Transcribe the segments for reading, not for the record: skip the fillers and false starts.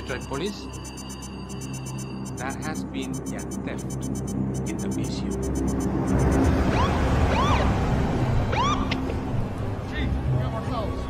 Detroit police? There has been a theft in the museum. Chief, we have ourselves.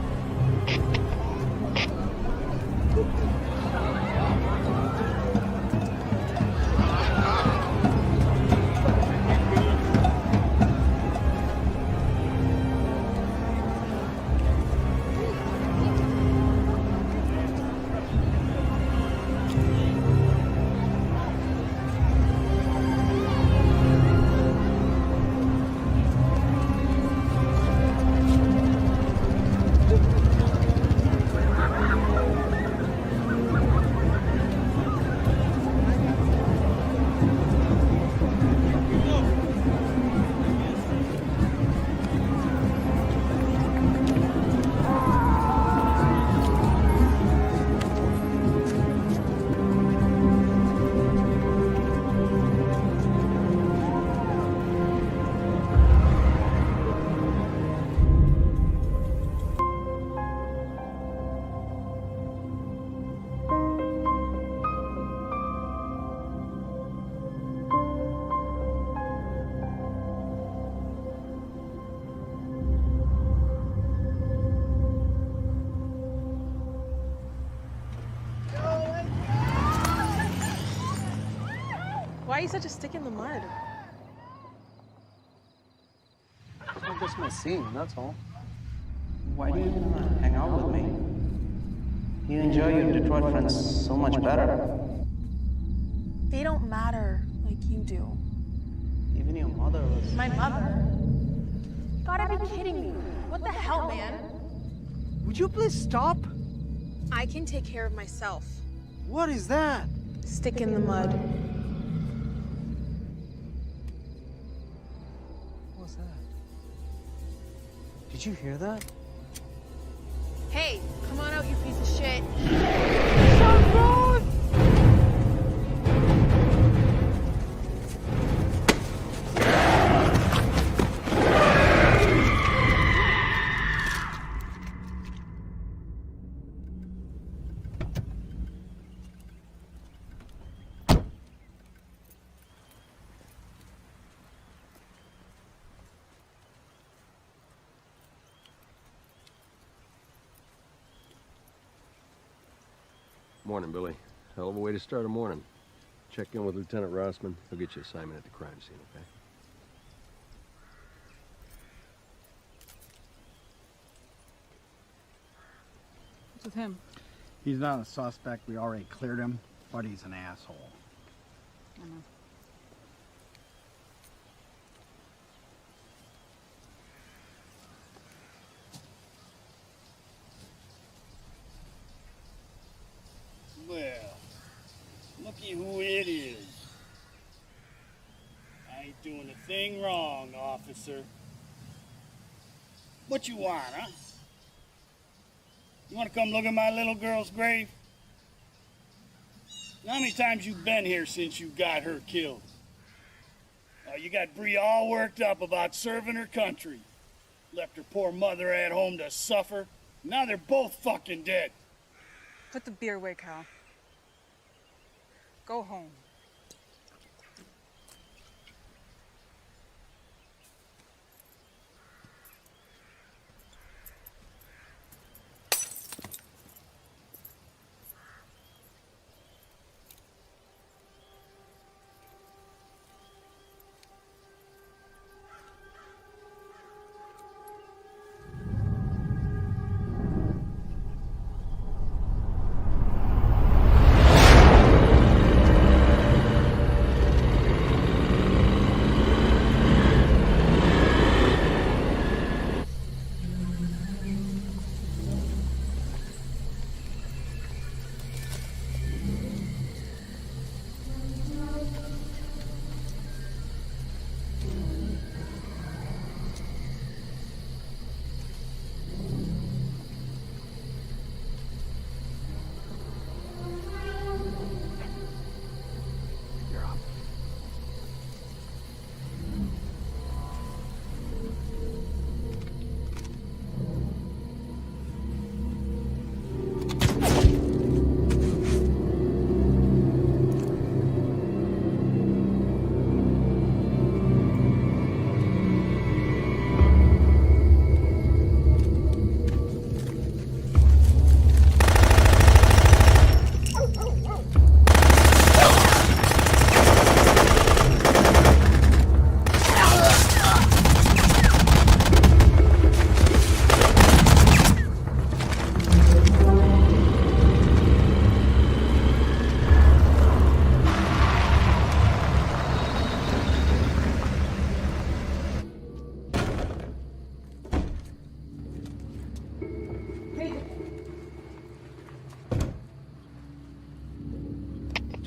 Why are you such a stick in the mud? Well, this my scene, that's all. Why do you want to hang out with me? You enjoy your Detroit friends so much better. They don't matter like you do. Even your mother was... My mother? Gotta be kidding me. What the hell, man? Would you please stop? I can take care of myself. What is that? Stick in the mud. What's that? Did you hear that? Hey, come on out, you piece of shit. Morning, Billy. Hell of a way to start a morning. Check in with Lieutenant Rossman. He'll get you assignment at the crime scene, okay? What's with him? He's not a suspect. We already cleared him, but he's an asshole. I know. Well, looky who it is. I ain't doing a thing wrong, officer. What you want, huh? You want to come look at my little girl's grave? How many times you been here since you got her killed? You got Bree all worked up about serving her country. Left her poor mother at home to suffer. Now they're both fucking dead. Put the beer away, Kyle. Go home.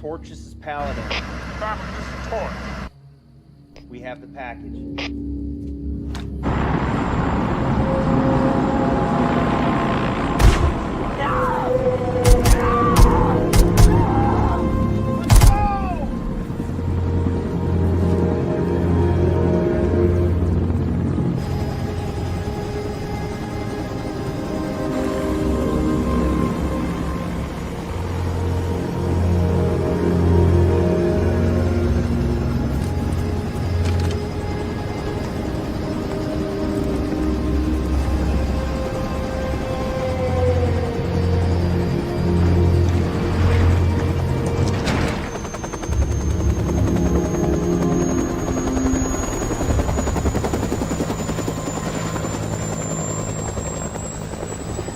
Torches is Paladin. Family is toy. We have the package.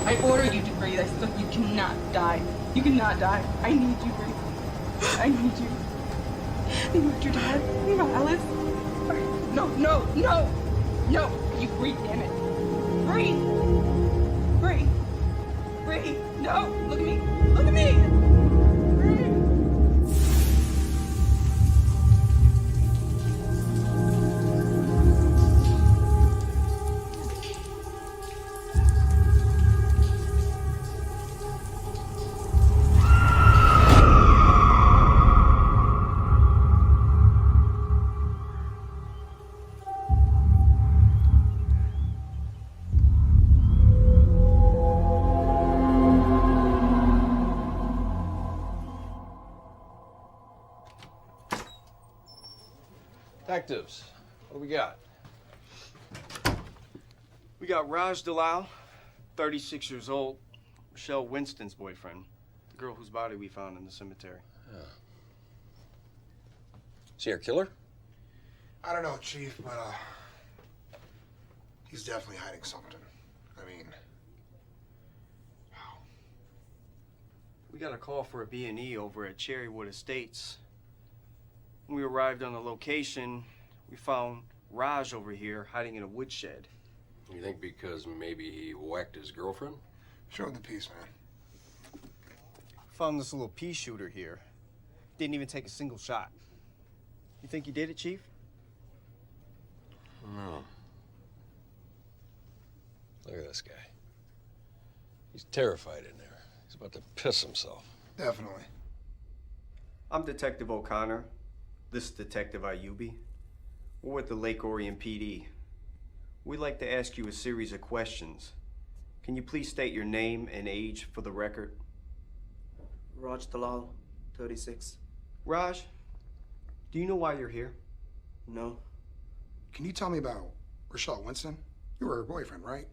I order you to breathe. I said you cannot die. You cannot die. I need you, breathe. I need you. You hurt your dad. You know, Alice. No, no, no. No. You breathe, damn it. Breathe. Breathe. Breathe. No. Look at me. Look at me. Breathe. Detectives, what do we got? We got Raj Dalal, 36 years old, Michelle Winston's boyfriend, the girl whose body we found in the cemetery. Is he our killer? I don't know, Chief, but he's definitely hiding something. I mean, We got a call for a B&E over at Cherrywood Estates. When we arrived on the location, we found Raj over here hiding in a woodshed. You think because maybe he whacked his girlfriend? show him the piece, man. Found this little pea shooter here. Didn't even take a single shot. You think he did it, Chief? No. Look at this guy. He's terrified in there. He's about to piss himself. Definitely. I'm Detective O'Connor. This is Detective Ayubi. We're with the Lake Orion PD. We'd like to ask you a series of questions. Can you please state your name and age for the record? Raj Dalal, 36. Raj, do you know why you're here? No. Can you tell me about Rochelle Winston? You were her boyfriend, right?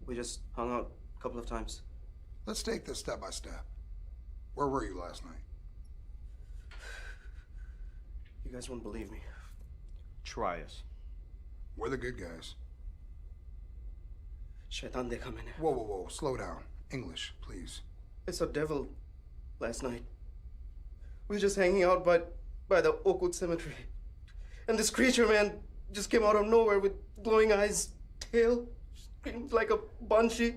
We just hung out a couple of times. Let's take this step by step. Where were you last night? You guys won't believe me. Try us. We're the good guys. Shaitan dekha maine. Whoa, whoa, whoa. Slow down. English, please. I saw devil last night. We were just hanging out by the Oakwood Cemetery. And this creature, man, just came out of nowhere with glowing eyes, tail, screamed like a banshee.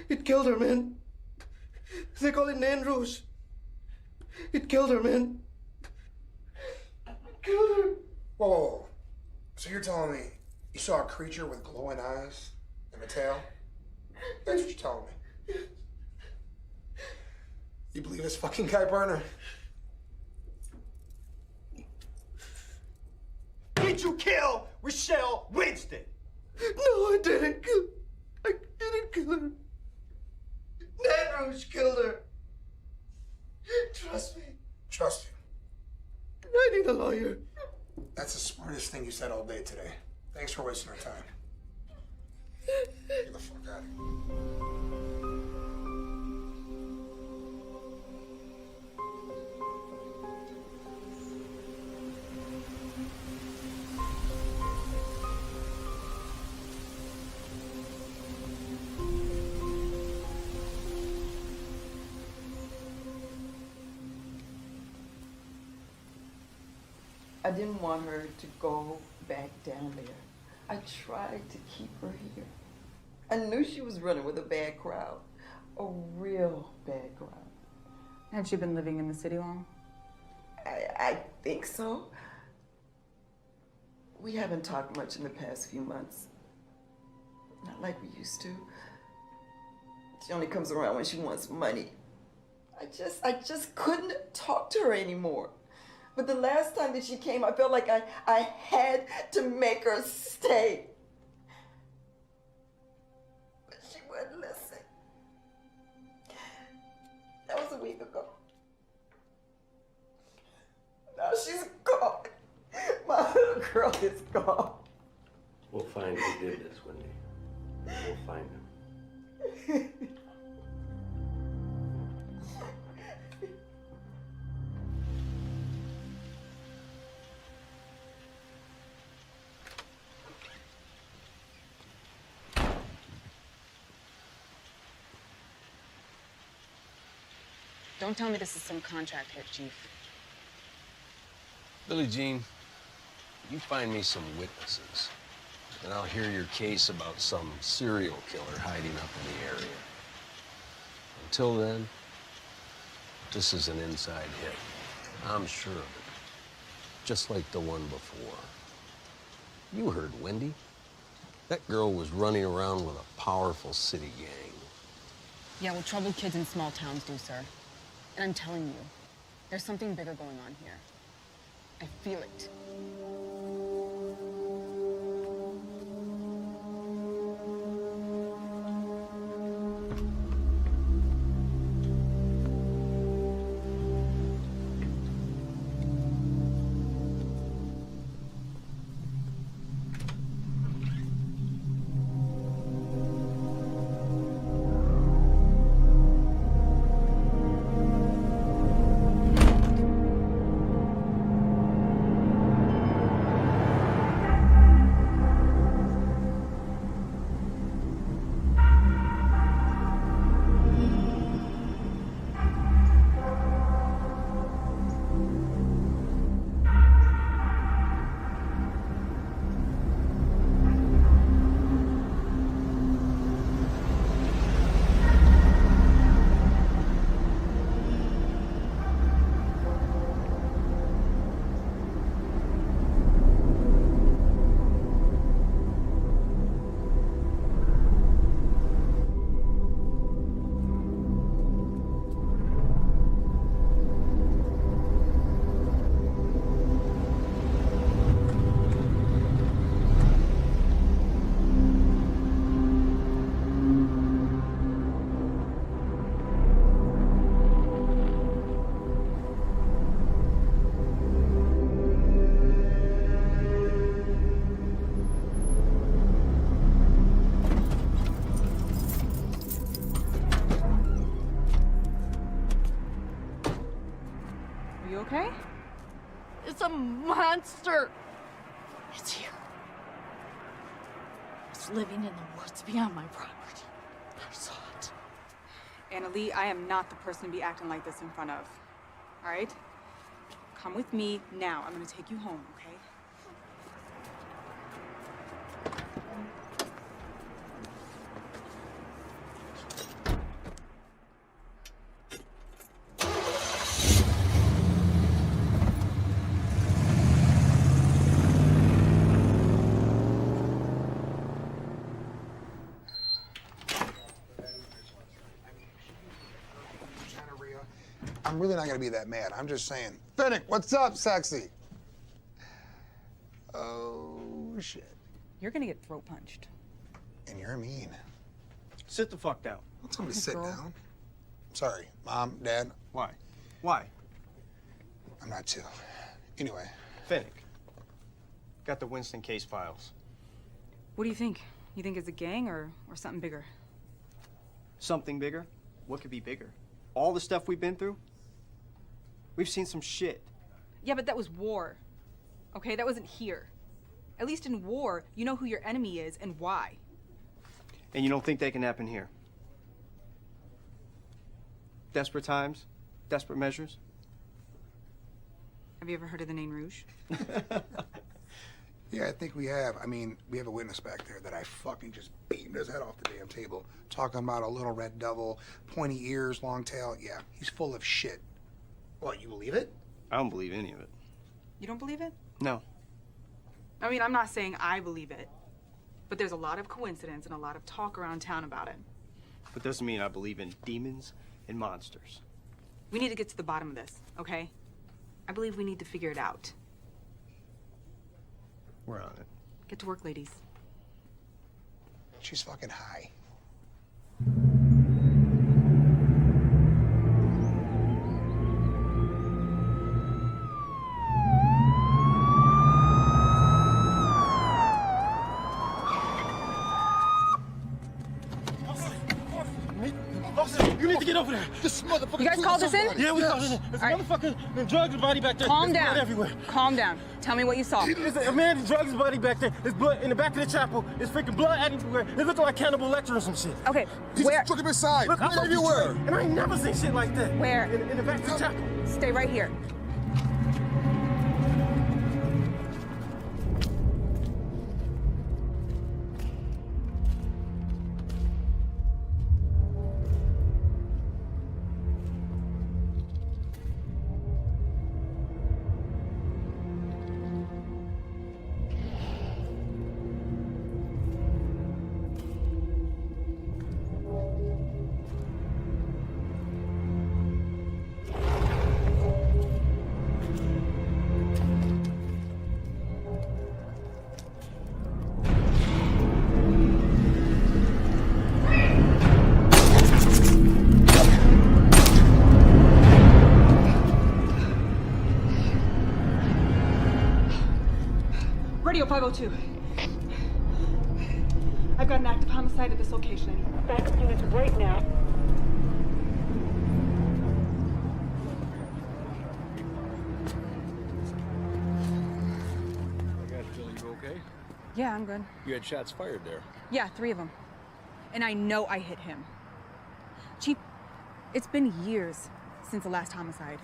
It killed her, man. They call it Nain Rouge. It killed her, man. It killed her. Whoa, whoa, whoa. So you're telling me you saw a creature with glowing eyes and a tail? That's what you're telling me. You believe this fucking guy, partner? Did you kill Rochelle Winston? No, I didn't kill her. I didn't kill her. Nain Rouge killed her. Trust me. Trust you. I need a lawyer. That's the smartest thing you said all day today. Thanks for wasting our time. Get the fuck out of here. I didn't want her to go back down there. I tried to keep her here. I knew she was running with a bad crowd. A real bad crowd. Have you been living in the city long? I think so. We haven't talked much in the past few months. Not like we used to. She only comes around when she wants money. I just couldn't talk to her anymore. But the last time that she came, I felt like I had to make her stay. But she wouldn't listen. That was a week ago. Now she's gone. My little girl is gone. We'll find who did this, Wendy. We'll find him. Don't tell me this is some contract hit, Chief. Billie Jean, you find me some witnesses, and I'll hear your case about some serial killer hiding up in the area. Until then, this is an inside hit. I'm sure of it. Just like the one before. You heard Wendy. That girl was running around with a powerful city gang. Yeah, well, troubled kids in small towns do, sir. And I'm telling you, there's something bigger going on here. I feel it. Okay? It's a monster. It's here. It's living in the woods beyond my property. I saw it. Anna Lee, I am not the person to be acting like this in front of. All right? Come with me now. I'm gonna take you home, okay? I'm really not gonna be that mad. I'm just saying. Finnick, what's up, sexy? Oh, shit. You're gonna get throat punched. And you're mean. Sit the fuck down. Don't tell me to sit down. Sorry, Mom, Dad. Why? Why? I'm not chill. Anyway. Finnick. Got the Winston case files. What do you think? You think it's a gang or something bigger? Something bigger? What could be bigger? All the stuff we've been through? We've seen some shit. Yeah, but that was war. Okay, that wasn't here. At least in war, you know who your enemy is and why. And you don't think they can happen here? Desperate times? Desperate measures? Have you ever heard of the Nain Rouge? Yeah, I think we have. I mean, we have a witness back there that I fucking just beamed his head off the damn table, talking about a little red devil, pointy ears, long tail. Yeah, he's full of shit. What, you believe it? I don't believe any of it. You don't believe it? No. I mean, I'm not saying I believe it, but there's a lot of coincidence and a lot of talk around town about it. But doesn't mean I believe in demons and monsters. We need to get to the bottom of this, okay? I believe we need to figure it out. We're on it. Get to work, ladies. She's fucking high. You need to get over there. This motherfucker. You guys called us in? Yeah, we called in. There's a motherfucking drugs body back there. Calm There's down. blood everywhere. Calm down. Tell me what you saw. There's a man drugs body back there. There's blood in the back of the chapel. There's freaking blood everywhere. It looked like Cannibal Lecter or some shit. Okay, He where? just took him inside. Look, I'm everywhere. And I ain't never seen shit like that. Where? In the back of the chapel. Stay right here. Radio 502. I've got an active homicide at this location. Backup units right now. You okay? Yeah, I'm good. You had shots fired there. Yeah, 3 of them. And I know I hit him. Chief, it's been years since the last homicide.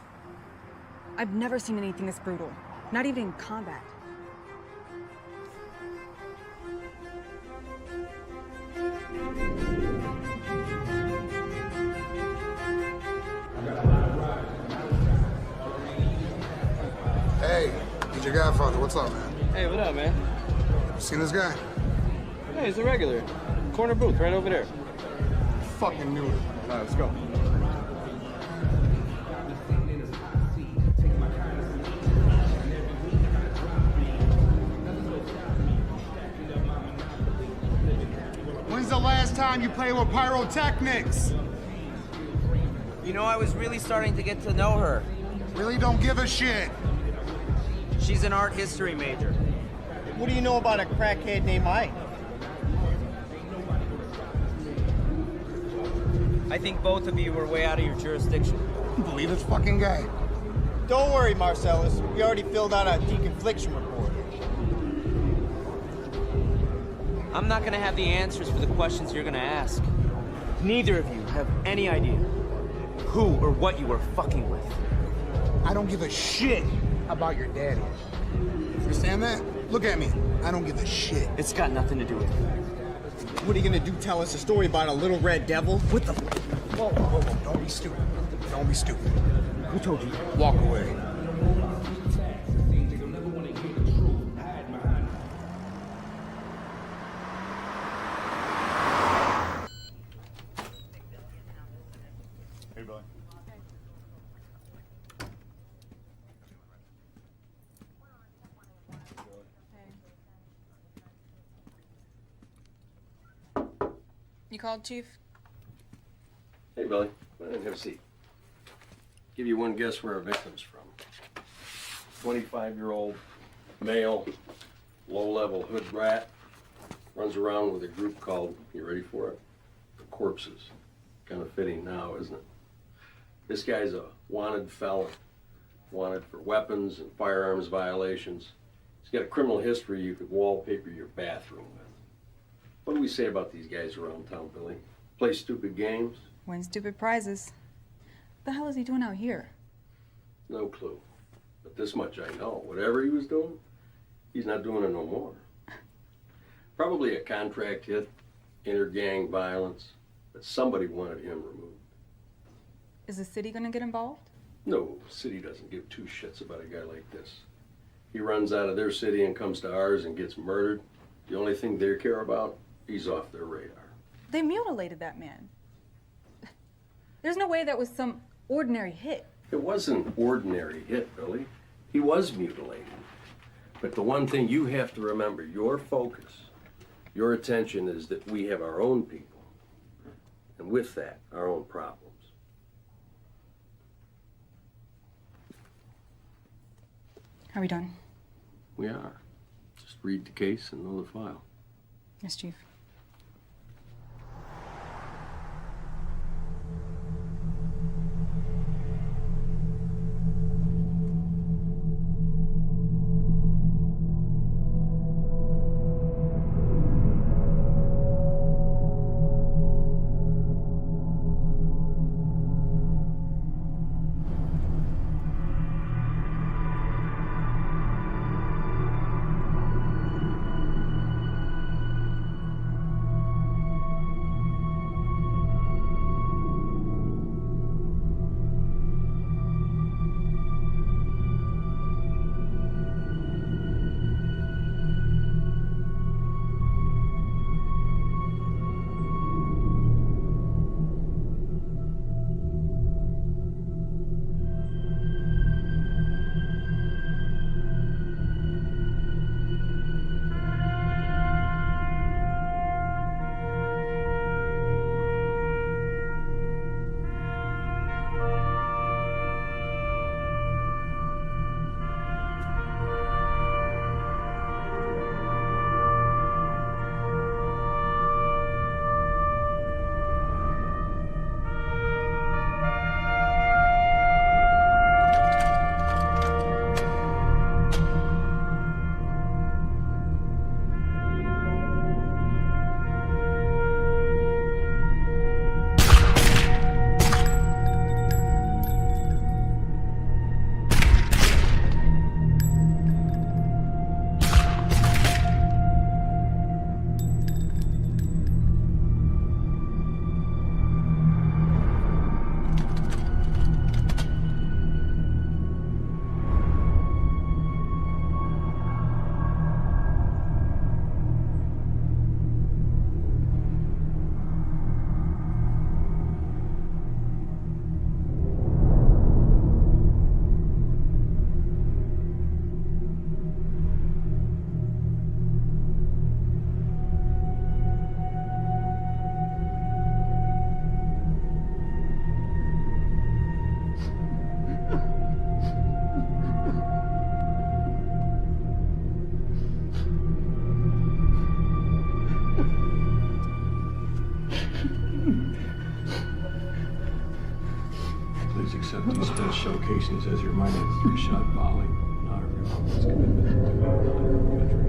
I've never seen anything this brutal. Not even in combat. Hey, DJ Godfather, what's up, man? Hey, what up, man? Seen this guy? Hey, he's a regular. Corner booth, right over there. Fucking knew it. All right, let's go. When's the last time you played with pyrotechnics? You know, I was really starting to get to know her. Really don't give a shit. She's an art history major. What do you know about a crackhead named Mike? I think both of you were way out of your jurisdiction. Believe this fucking guy. Don't worry, Marcellus. We already filled out a deconfliction report. I'm not gonna have the answers for the questions you're gonna ask. Neither of you have any idea who or what you were fucking with. I don't give a shit about your daddy. Understand that? Look at me. I don't give a shit. It's got nothing to do with you. What are you gonna do? Tell us a story about a little red devil? What the? Whoa, whoa, whoa. Don't be stupid. Don't be stupid. Who told you? Walk away. Hey, Billy. You called, Chief? Hey, Billy. Go ahead and have a seat. Give you one guess where our victim's from. 25-year-old male, low-level hood rat, runs around with a group called, you ready for it? The Corpses. Kind of fitting now, isn't it? This guy's a wanted felon. Wanted for weapons and firearms violations. He's got a criminal history you could wallpaper your bathroom with. What do we say about these guys around town, Billy? Play stupid games? Win stupid prizes. What the hell is he doing out here? No clue. But this much I know. Whatever he was doing, He's not doing it no more. Probably a contract hit, inter-gang violence, but somebody wanted him removed. Is the city gonna get involved? No, city doesn't give two shits about a guy like this. He runs out of their city and comes to ours and gets murdered. The only thing they care about, he's off their radar. They mutilated that man. There's no way that was some ordinary hit. It wasn't an ordinary hit, Billy. He was mutilated. But the one thing you have to remember, your focus, your attention is that we have our own people. And with that, our own problems. Are we done? We are. Just read the case and know the file. Yes, Chief. Accept these special casings as your minor three-shot volley, not a real commitment to doing country.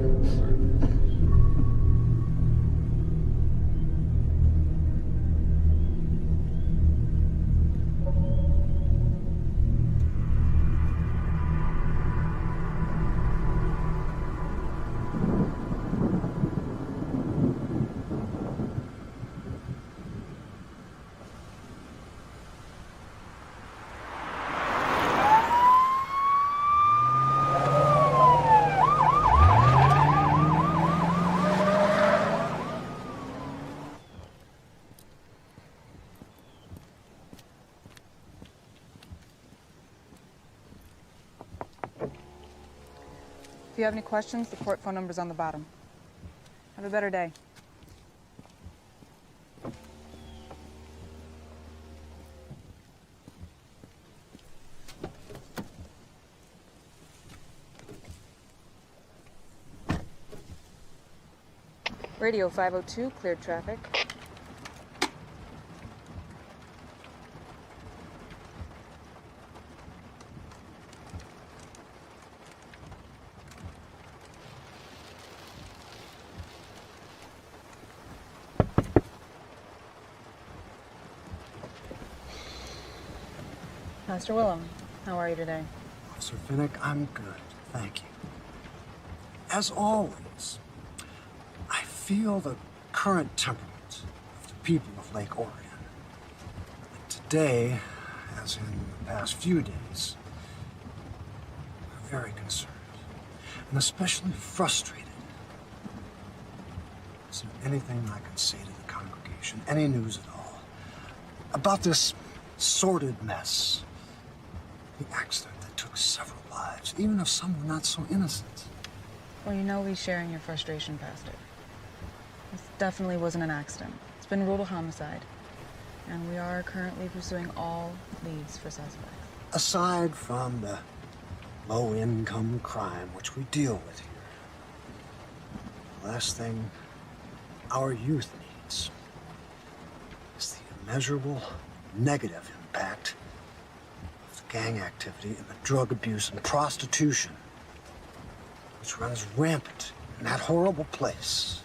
If you have any questions, the court phone number's on the bottom. Have a better day. Radio 502, cleared traffic. Master Willem, how are you today? Officer Finnick, I'm good. Thank you. as always, I feel the current temperament of the people of Lake Orion. And today, as in the past few days, we're very concerned and especially frustrated. Is there anything I can say to the congregation, any news at all, about this sordid mess? The accident that took several lives, even if some were not so innocent. Well, you know we share in your frustration, Pastor. This definitely wasn't an accident. It's been ruled a homicide. And we are currently pursuing all leads for suspects. Aside from the low-income crime which we deal with here, the last thing our youth needs is the immeasurable negative impact of the gang activity and the drug abuse and prostitution which runs rampant in that horrible place.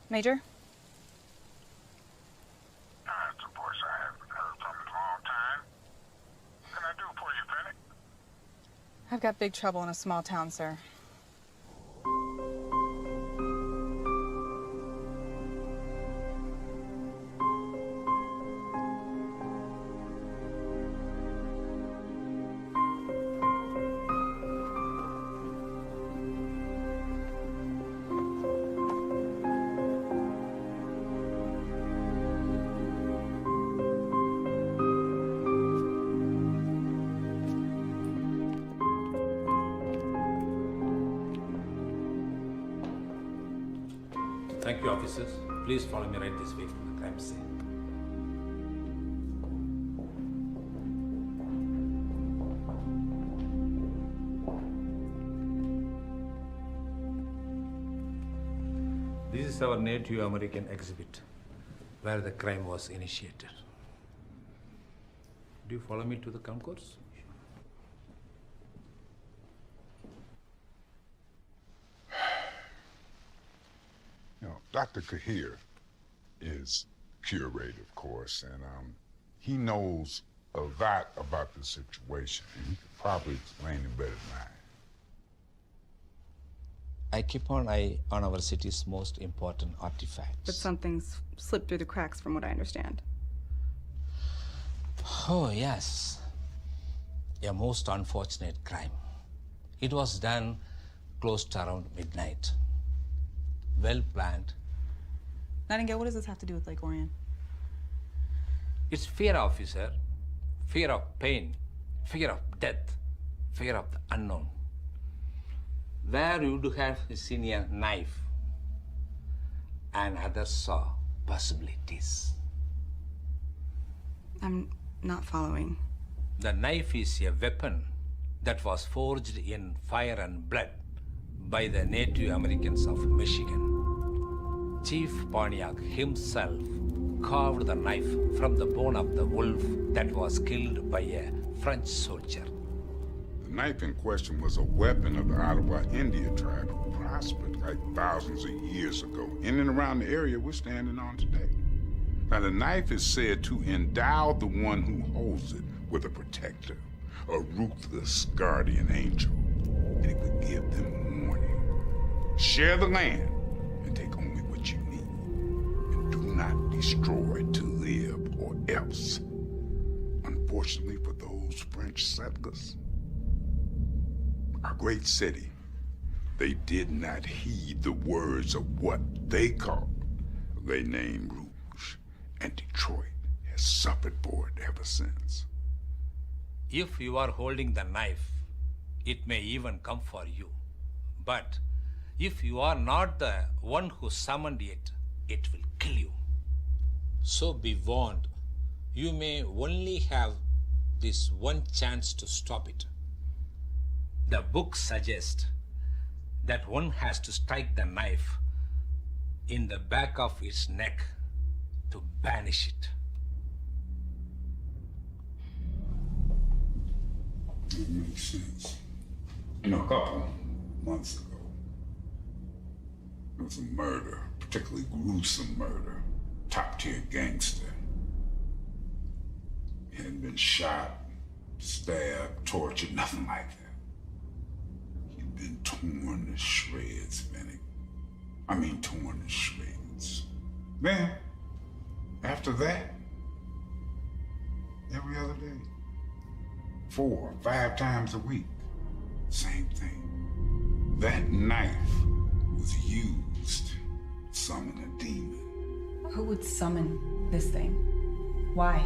Major? It's a voice I haven't heard from in a long time. What can I do for you, Penny? I've got big trouble in a small town, sir. Thank you, officers. Please follow me right this way from the crime scene. This is our Native American exhibit, where the crime was initiated. Do you follow me to the concourse? You know, Dr. Kahir is curator, of course, and he knows a lot about the situation, and he could probably explain it better than I. I keep an eye on our city's most important artifacts. But something's slipped through the cracks from what I understand. Oh, yes. A most unfortunate crime. It was done close to around midnight. Well planned. Nightingale, what does this have to do with Lake Orion? It's fear, officer. Fear of pain fear of death, fear of the unknown. Where you would have seen a knife, and others saw possibilities. I'm not following. The knife is a weapon that was forged in fire and blood by the Native Americans of Michigan. Chief Pontiac himself carved the knife from the bone of the wolf that was killed by a French soldier. The knife in question was a weapon of the Ottawa Indian tribe who prospered like thousands of years ago in and around the area we're standing on today. Now, the knife is said to endow the one who holds it with a protector, a ruthless guardian angel, and it would give them warning. Share the land and take only what you need, and do not destroy to live or else. Unfortunately for those French settlers, our great city, they did not heed the words of what they called their name Rouge, and Detroit has suffered for it ever since. If you are holding the knife, it may even come for you. But if you are not the one who summoned it, it will kill you. So be warned. You may only have this one chance to stop it. The book suggests that one has to strike the knife in the back of its neck to banish it. It makes sense. You know, a couple months ago, there was a murder, particularly gruesome murder, top-tier gangster. He hadn't been shot, stabbed, tortured, nothing like that. He'd been torn to shreds, Benny. I mean, torn to shreds. Then, after that, every other day, 4 or 5 times a week, same thing. That knife was used to summon a demon. Who would summon this thing? Why?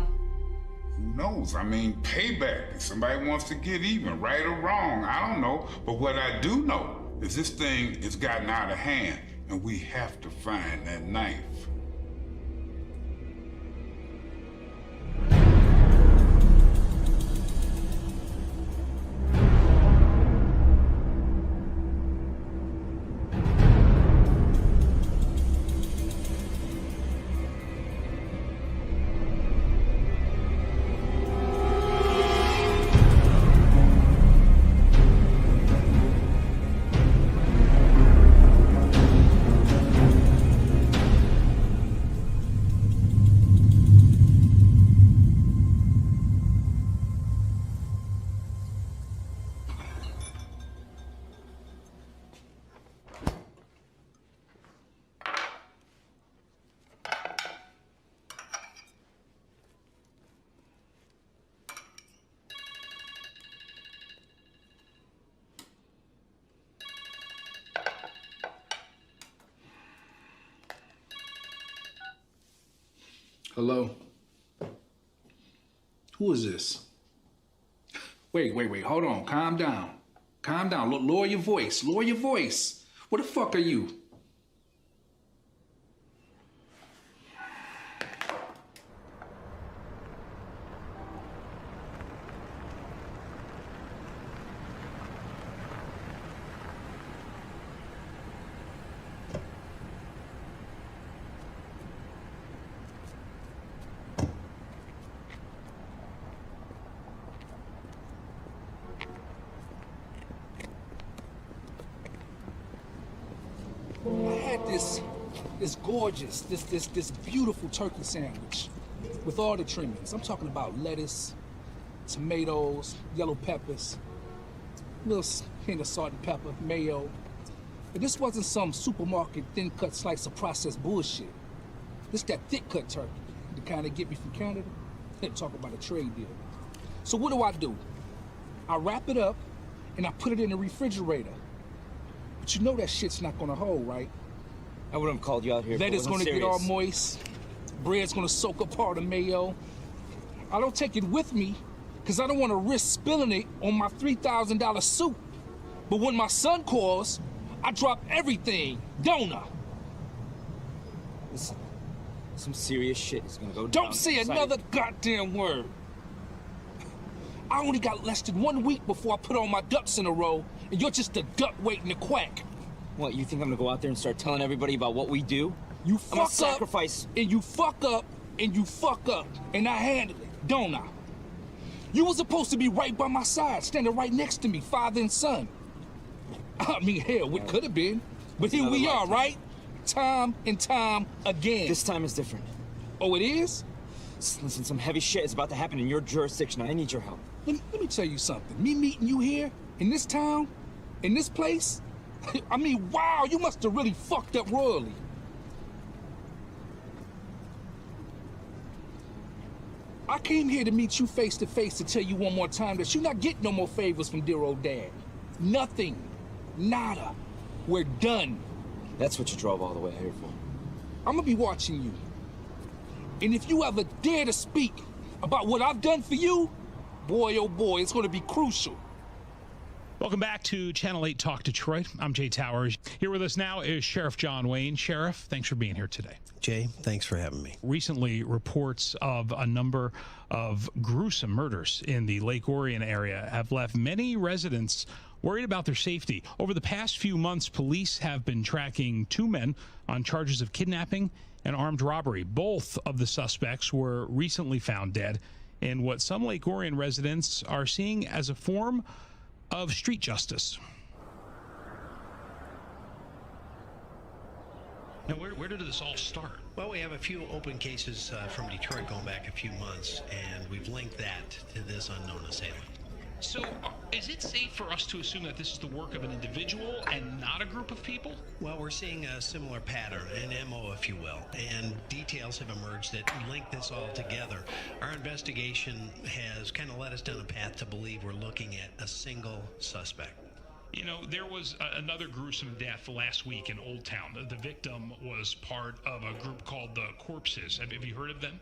Who knows? I mean, payback. If somebody wants to get even, right or wrong, I don't know. But what I do know is this thing has gotten out of hand, and we have to find that knife. Hello? Who is this? Wait, hold on, calm down. Calm down, lower your voice, lower your voice. What the fuck are you? This gorgeous, this beautiful turkey sandwich with all the trimmings. I'm talking about lettuce, tomatoes, yellow peppers, a little hint of salt and pepper, mayo. But this wasn't some supermarket thin-cut slice of processed bullshit. This that thick-cut turkey, the kind that get me from Canada. Talk about a trade deal. So what do? I wrap it up and I put it in the refrigerator. But you know that shit's not gonna hold, right? I wouldn't have called you out here. Lettuce gonna get all moist. Bread's gonna soak up part of mayo. I don't take it with me because I don't want to risk spilling it on my $3,000 suit. But when my son calls, I drop everything, don't I? Listen, some serious shit is gonna go down. Don't say another goddamn word. I only got less than 1 week before I put all my ducks in a row, and you're just a duck waiting to quack. What, you think I'm gonna go out there and start telling everybody about what we do? You I'm a fuck sacrifice. up, and you fuck up, and you fuck up, and I handle it, don't I? You were supposed to be right by my side, standing right next to me, father and son. I mean, hell, it could have been, but here we are, right? Time and time again. This time is different. Oh, it is? Listen, some heavy shit is about to happen in your jurisdiction. I need your help. Let me tell you something. Me meeting you here, in this town, in this place, I mean, wow, you must have really fucked up royally. I came here to meet you face to face to tell you one more time that you're not getting no more favors from dear old dad. Nothing. Nada. We're done. That's what you drove all the way here for. I'm gonna be watching you. And if you ever dare to speak about what I've done for you, boy, oh boy, it's gonna be crucial. Welcome back to Channel 8 Talk Detroit. I'm Jay Towers. Here with us now is Sheriff John Wayne. Sheriff, thanks for being here today. Jay, thanks for having me. Recently, reports of a number of gruesome murders in the Lake Orion area have left many residents worried about their safety. Over the past few months, police have been tracking 2 men on charges of kidnapping and armed robbery. Both of the suspects were recently found dead in what some Lake Orion residents are seeing as a form of street justice. Now, where did this all start? Well, we have a few open cases from Detroit going back a few months, and we've linked that to this unknown assailant. So, is it safe for us to assume that this is the work of an individual and not a group of people? Well, we're seeing a similar pattern, an MO, if you will, and details have emerged that link this all together. Our investigation has kind of led us down a path to believe we're looking at a single suspect. You know, there was another gruesome death last week in Old Town. The victim was part of a group called the Corpses. Have you heard of them?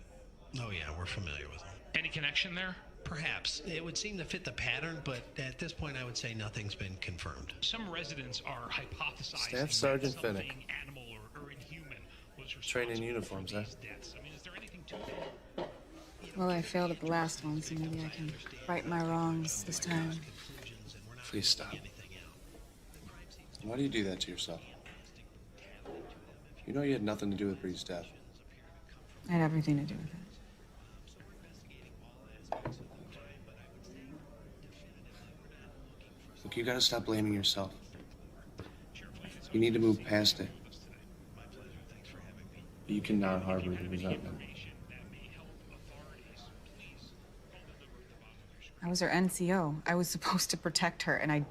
Oh, yeah, we're familiar with them. Any connection there? Perhaps. It would seem to fit the pattern, but at this point I would say nothing's been confirmed. Some residents are hypothesizing Staff Sergeant that something Finnick. animal or inhuman was Training uniforms, huh? deaths. I mean, is there anything to it? Well, I failed at the last one, so maybe I can right my wrongs this time. Please stop. Why do you do that to yourself? You know you had nothing to do with Bree's death. I had everything to do with it. Look, you gotta stop blaming yourself. You need to move past it. You cannot harbor the resentment. I was her NCO. I was supposed to protect her, and I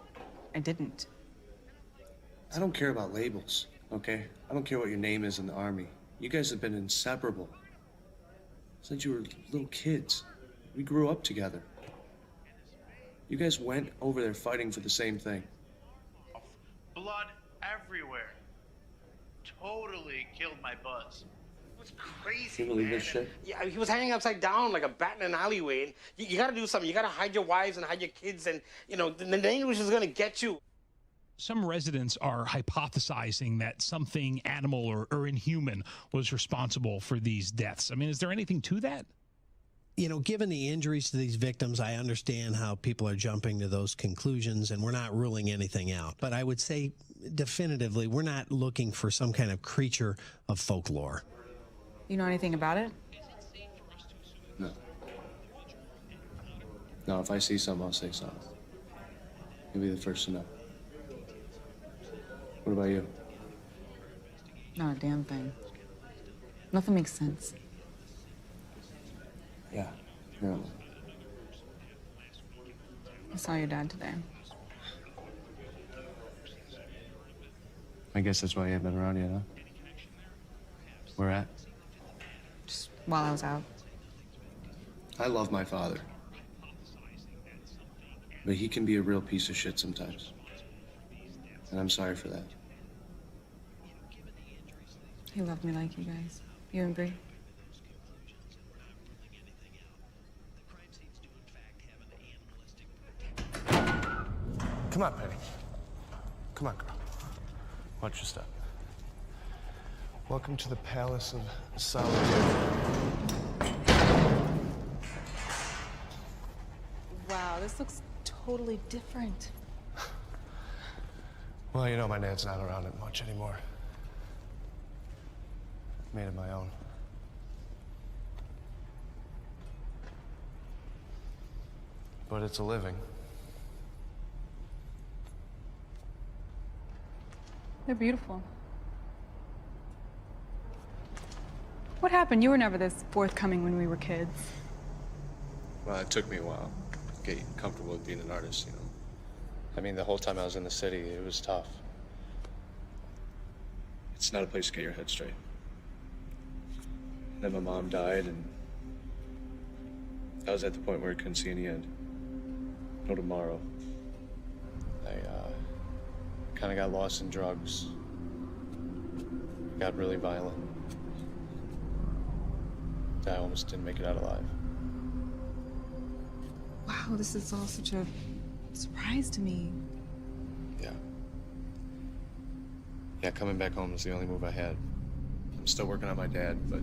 didn't. I don't care about labels, okay? I don't care what your name is in the Army. You guys have been inseparable. Since you were little kids. We grew up together. You guys went over there fighting for the same thing. Blood everywhere. Totally killed my buzz. It was crazy, You believe man. this shit? Yeah, he was hanging upside down like a bat in an alleyway. And you gotta do something. You gotta hide your wives and hide your kids, and you know the English is gonna get you. Some residents are hypothesizing that something animal or inhuman was responsible for these deaths. I mean, is there anything to that? You know, given the injuries to these victims, I understand how people are jumping to those conclusions, and we're not ruling anything out. But I would say definitively, we're not looking for some kind of creature of folklore. You know anything about it? No. No, if I see something, I'll say something. You'll be the first to know. What about you? Not a damn thing. Nothing makes sense. Yeah, no. I saw your dad today. I guess that's why you haven't been around yet, huh? Where at? Just while I was out. I love my father. But he can be a real piece of shit sometimes. And I'm sorry for that. He loved me like you guys. You and Bree. Come on, Penny. Come on, girl. Watch your step. Welcome to the Palace of Solitude. Wow, this looks totally different. Well, you know, my dad's not around it much anymore. Made it my own. But it's a living. They're beautiful. What happened? You were never this forthcoming when we were kids. Well, it took me a while to get comfortable with being an artist, you know. I mean, the whole time I was in the city, it was tough. It's not a place to get your head straight. And then my mom died, and I was at the point where I couldn't see any end. No tomorrow. I kind of got lost in drugs. Got really violent. I almost didn't make it out alive. Wow, this is all such a surprise to me. Yeah. Yeah, coming back home was the only move I had. I'm still working on my dad, but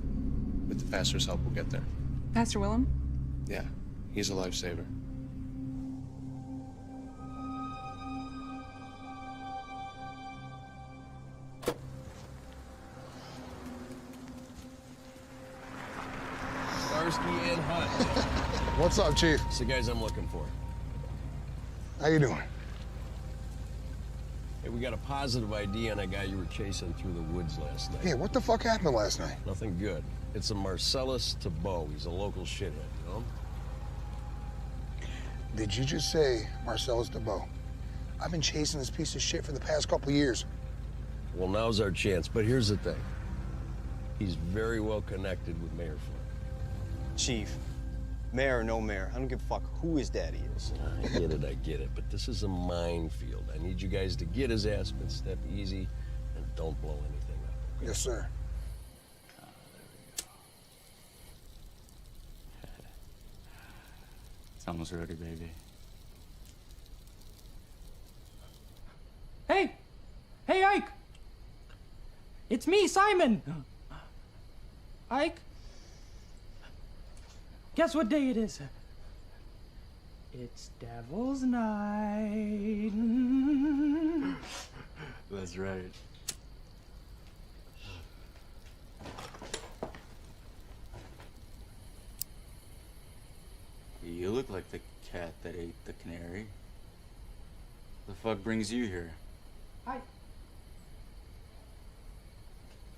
with the pastor's help, we'll get there. Pastor Willem? Yeah, he's a lifesaver. Starsky and Hutch. What's up, Chief? It's the guys I'm looking for. How you doing? Hey, we got a positive ID on a guy you were chasing through the woods last night. Yeah, what the fuck happened last night? Nothing good. It's a Marcellus Tabo. He's a local shithead, you know? Did you just say Marcellus DeBow? I've been chasing this piece of shit for the past couple years. Well, now's our chance, but here's the thing. He's very well connected with Mayor Flynn. Chief, mayor or no mayor, I don't give a fuck who his daddy is. I get it, but this is a minefield. I need you guys to get his ass, but step easy and don't blow anything up. Yes, sir. It's almost ready, baby. Hey! Hey, Ike! It's me, Simon! Ike? Guess what day it is? It's Devil's Night. That's right. You look like the cat that ate the canary. The fuck brings you here? Hi.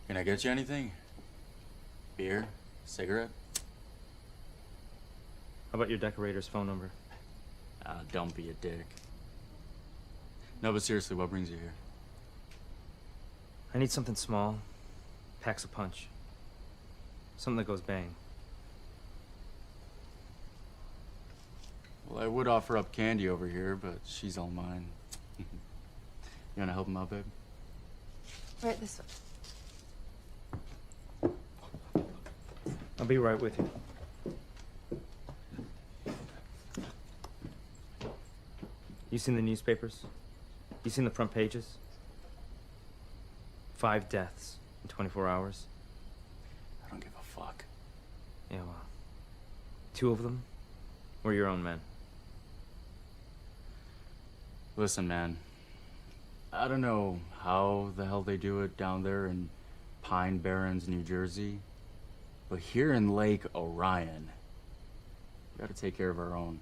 Can I get you anything? Beer? Cigarette? How about your decorator's phone number? Don't be a dick. No, but seriously, what brings you here? I need something small. Packs a punch. Something that goes bang. Well, I would offer up Candy over here, but she's all mine. You wanna help him out, babe? Right this way. I'll be right with you. You seen the newspapers? You seen the front pages? 5 deaths in 24 hours. I don't give a fuck. Yeah, well, 2 of them were your own men. Listen, man. I don't know how the hell they do it down there in Pine Barrens, New Jersey, but here in Lake Orion, we gotta take care of our own.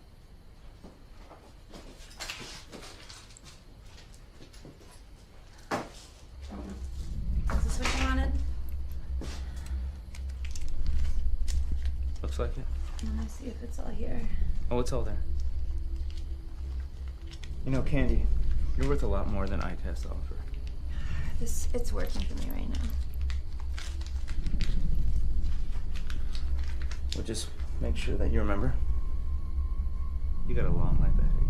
Is this what you wanted? Looks like it. Let me see if it's all here. Oh, it's all there. You know, Candy, you're worth a lot more than Ike has to offer. It's working for me right now. Well, just make sure that you remember. You got a long life ahead of you.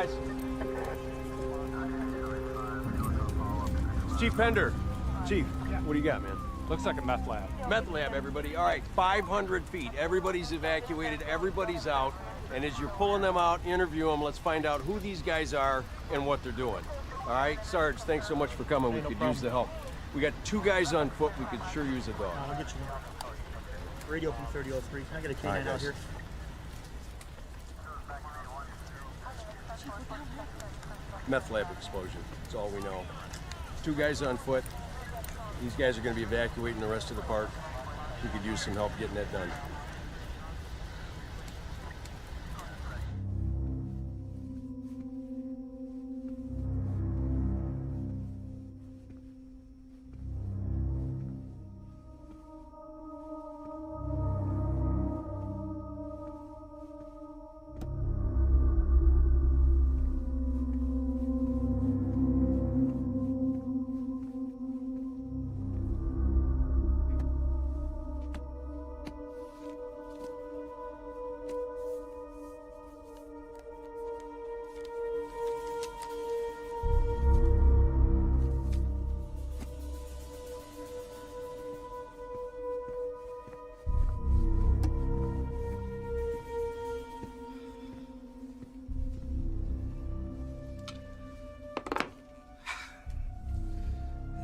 guys. Chief Pender. Chief, what do you got, man? Looks like a meth lab. Meth lab, everybody. All right, 500 feet. Everybody's evacuated. Everybody's out. And as you're pulling them out, interview them. Let's find out who these guys are and what they're doing. All right, Sarge, thanks so much for coming. We could use the help. We got 2 guys on foot. We could sure use a dog. I'll get you one. Radio from 3003. Can I get a canine out here? Meth lab explosion. That's all we know. 2 guys on foot. These guys are going to be evacuating the rest of the park. We could use some help getting that done.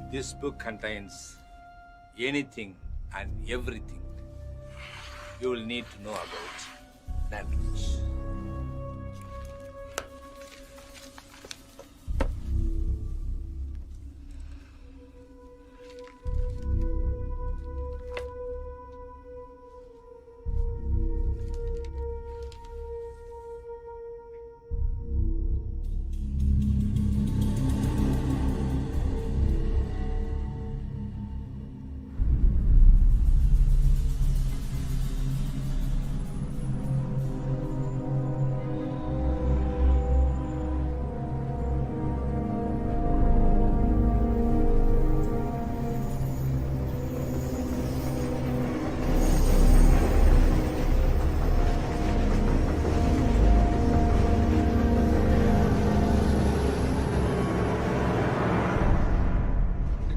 This book contains anything and everything you will need to know about Dandridge.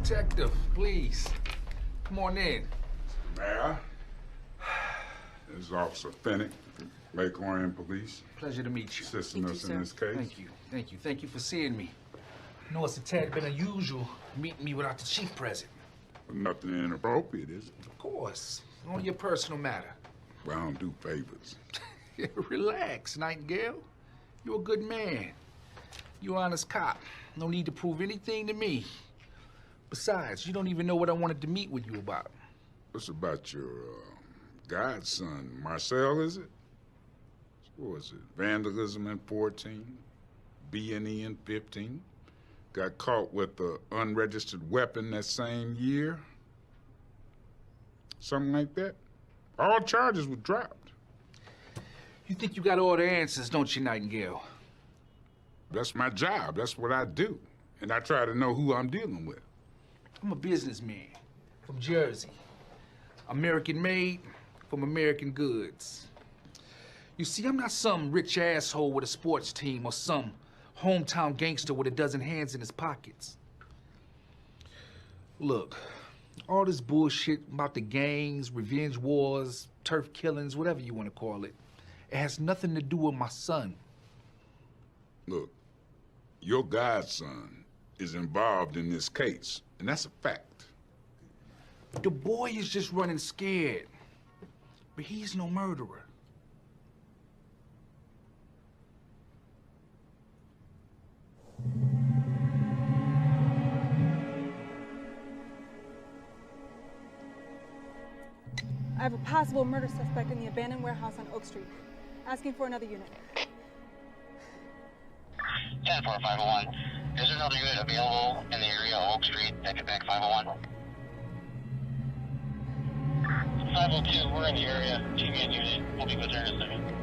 Detective, please. Come on in. Mayor, this is Officer Fennick, Lake Orion Police. Pleasure to meet you. Assisting us in this case. Thank you. Thank you. Thank you for seeing me. I know it's a tad bit unusual meeting me without the chief present. Nothing inappropriate, is it? Of course. Only your personal matter. Well, I don't do favors. Relax, Nightingale. You're a good man. You're an honest cop. No need to prove anything to me. Besides, you don't even know what I wanted to meet with you about. What's about your godson, Marcel, is it? What was it? Vandalism in 14, B&E in 15. Got caught with an unregistered weapon that same year. Something like that. All charges were dropped. You think you got all the answers, don't you, Nightingale? That's my job. That's what I do. And I try to know who I'm dealing with. I'm a businessman from Jersey. American made from American goods. You see, I'm not some rich asshole with a sports team or some hometown gangster with a dozen hands in his pockets. Look, all this bullshit about the gangs, revenge wars, turf killings, whatever you want to call it, it has nothing to do with my son. Look, your godson is involved in this case, and that's a fact. The boy is just running scared, but he's no murderer. I have a possible murder suspect in the abandoned warehouse on Oak Street. Asking for another unit. 10-4-501. Is there another unit available in the area of Oak Street that could back 501? 502, we're in the area. TVN unit. We'll be with her in a second.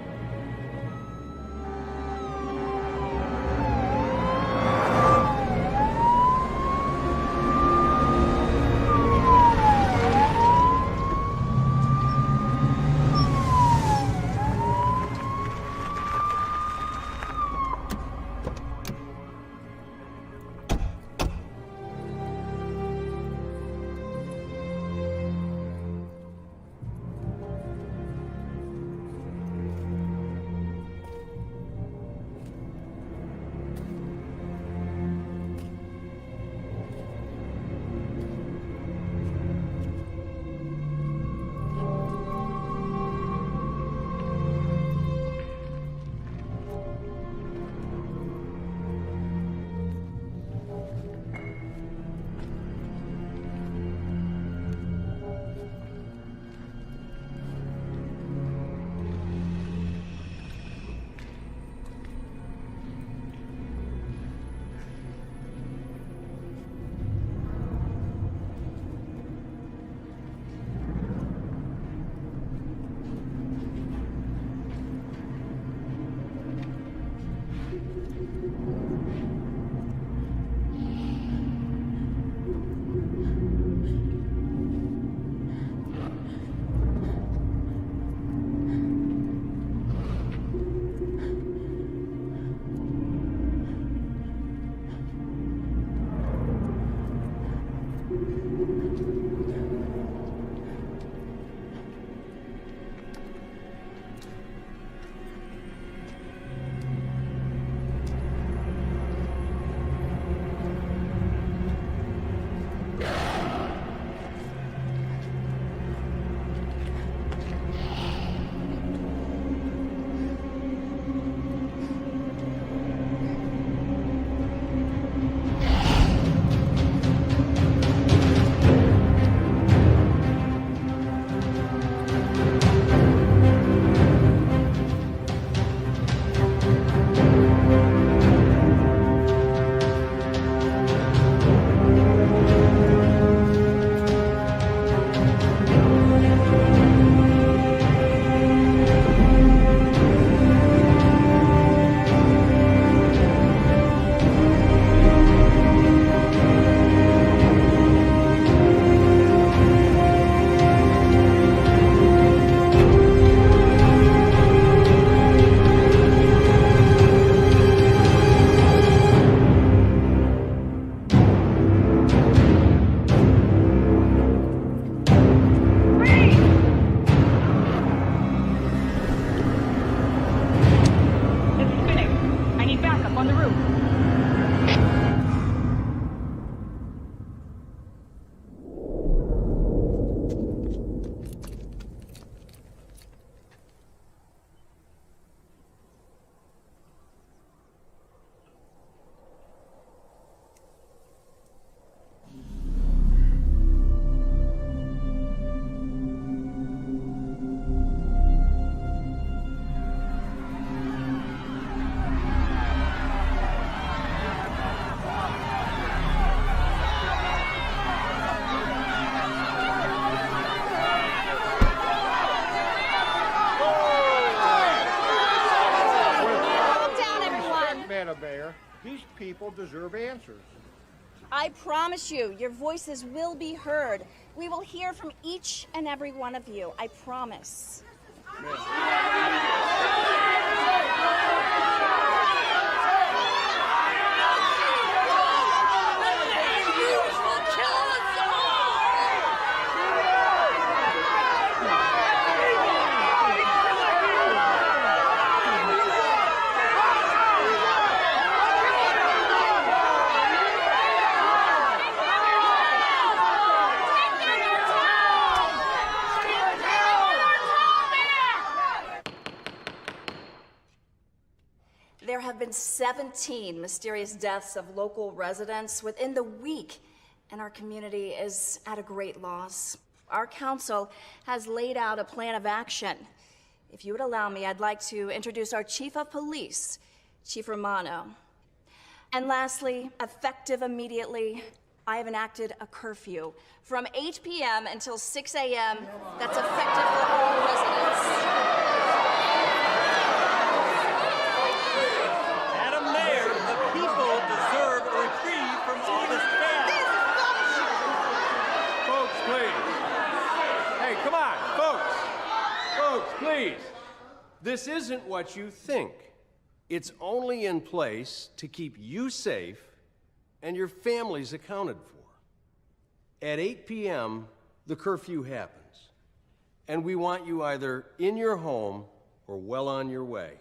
I promise you, your voices will be heard. We will hear from each and every one of you. I promise. There have been 17 mysterious deaths of local residents within the week, and our community is at a great loss. Our council has laid out a plan of action. If you would allow me, I'd like to introduce our Chief of Police, Chief Romano. And lastly, effective immediately, I have enacted a curfew from 8 p.m. until 6 a.m. that's effective for all residents. Please, this isn't what you think. It's only in place to keep you safe and your families accounted for. At 8 p.m., the curfew happens, and we want you either in your home or well on your way.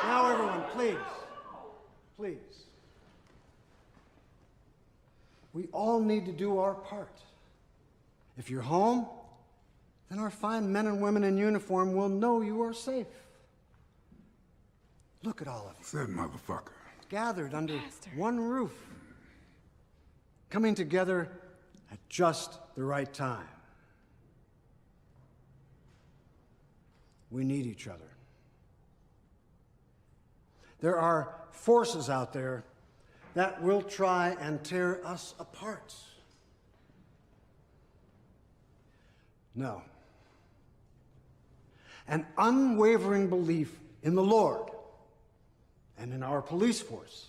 Now, everyone, please. Please. We all need to do our part. If you're home, then our fine men and women in uniform will know you are safe. Look at all of you. Said motherfucker. Gathered under one roof. Coming together at just the right time. We need each other. There are forces out there that will try and tear us apart. No. An unwavering belief in the Lord and in our police force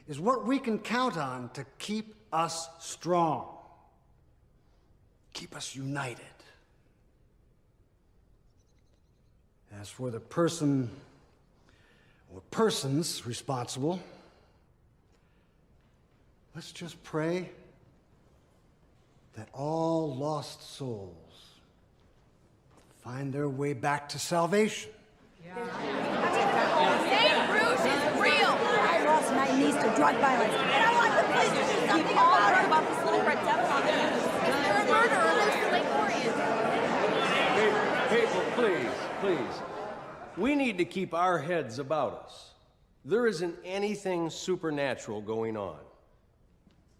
is what we can count on to keep us strong, keep us united. As for the person or persons responsible, let's just pray that all lost souls find their way back to salvation. St. Bruce is real. I lost my niece to drug violence, and I want the police to do something about this little red devil on the news. Is there a murderer loose in Lake Orion? People, please. We need to keep our heads about us. There isn't anything supernatural going on.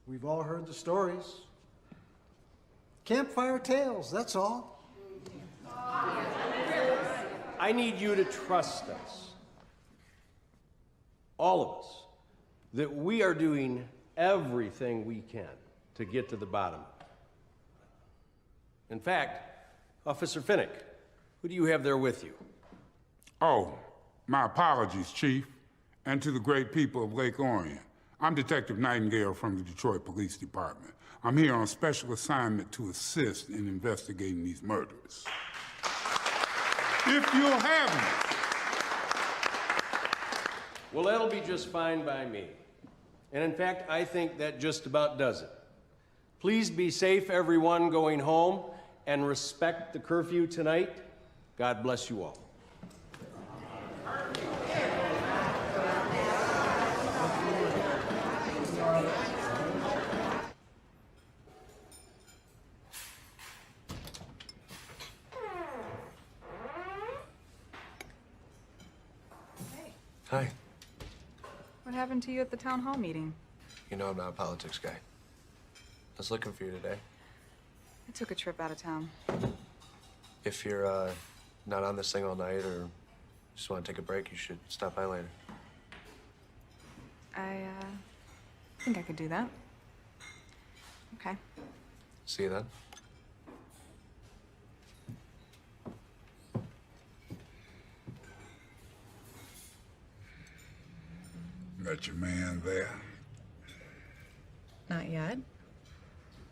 We've all heard the stories. Campfire tales, that's all. I need you to trust us, all of us, that we are doing everything we can to get to the bottom of it. In fact, Officer Finnick, who do you have there with you? Oh, my apologies, Chief, and to the great people of Lake Orion. I'm Detective Nightingale from the Detroit Police Department. I'm here on special assignment to assist in investigating these murders. If you'll have me. Well, that'll be just fine by me. And in fact, I think that just about does it. Please be safe, everyone going home, and respect the curfew tonight. God bless you all. Hi. What happened to you at the town hall meeting? You know I'm not a politics guy. I was looking for you today. I took a trip out of town. If you're not on this thing all night or just want to take a break, you should stop by later. I think I could do that. Okay. See you then. Met your man there? Not yet.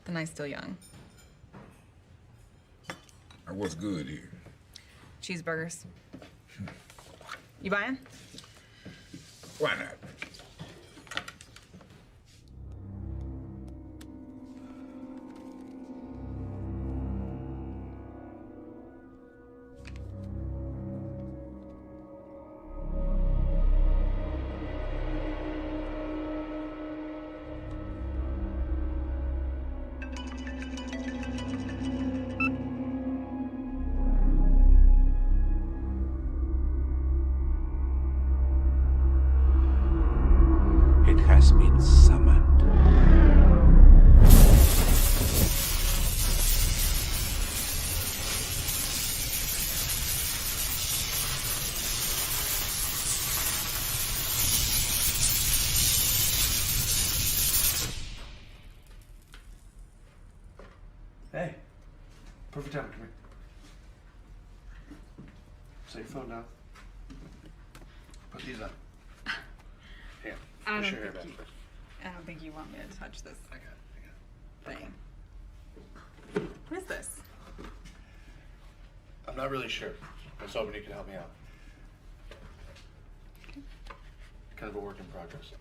The night's still young. And what's good here? Cheeseburgers. You buying? Why not? It has been summoned. Hey, perfect time. Come here. Set your phone down. Put these on. Here. I Push don't your hair think back you- first. I don't think you want me to touch this I got it. thing. What is this? I'm not really sure. I was hoping you could help me out. Kind of a work in progress.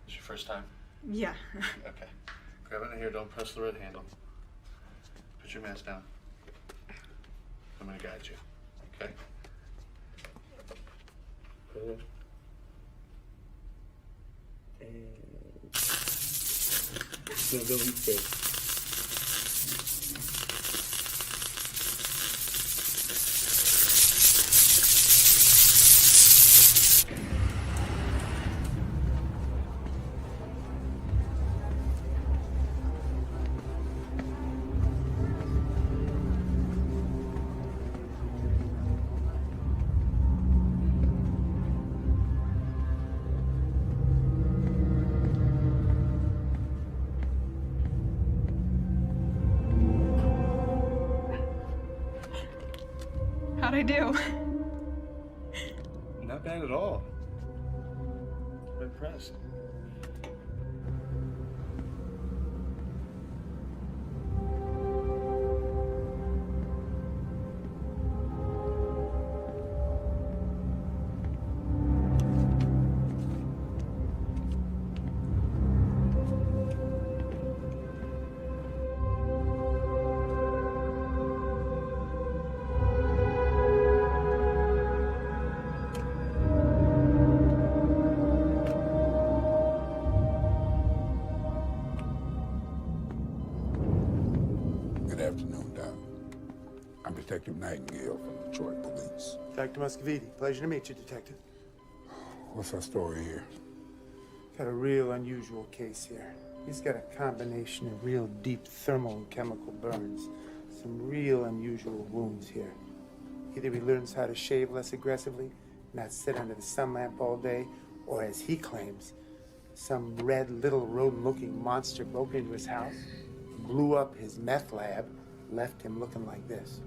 It's your first time? Yeah. Okay. Grab it in here, don't press the red handle. Put your mask down. I'm gonna guide you, okay? No, don't fail. How'd I do? Not bad at all. I'm impressed. Good afternoon, Doc. I'm Detective Nightingale from Detroit Police. Dr. Muscoviti, pleasure to meet you, Detective. What's our story here? Got a real unusual case here. He's got a combination of real deep thermal and chemical burns. Some real unusual wounds here. Either he learns how to shave less aggressively, not sit under the sun lamp all day, or as he claims, some red little rodent-looking monster broke into his house, blew up his meth lab, left him looking like this.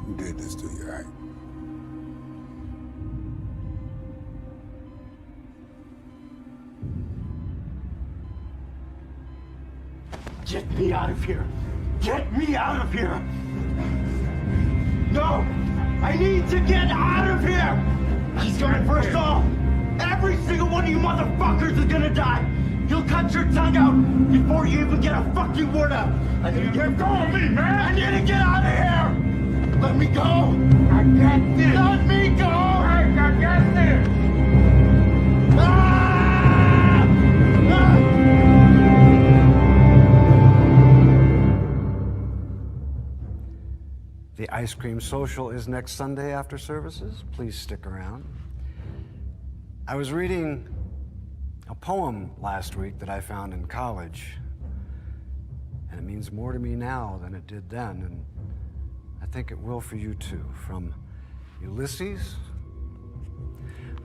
Who did this to you, Ike? Get me out of here! Get me out of here! No! I need to get out of here! He's gonna first off! Every single one of you motherfuckers is gonna die! You'll cut your tongue out before you even get a fucking word out! I need to get going, me, man! I need to get out of here! Let me go! I got this! Let me go! I got this! Ah! Ice Cream Social is next Sunday after services. Please stick around. I was reading a poem last week that I found in college, and it means more to me now than it did then, and I think it will for you too. From Ulysses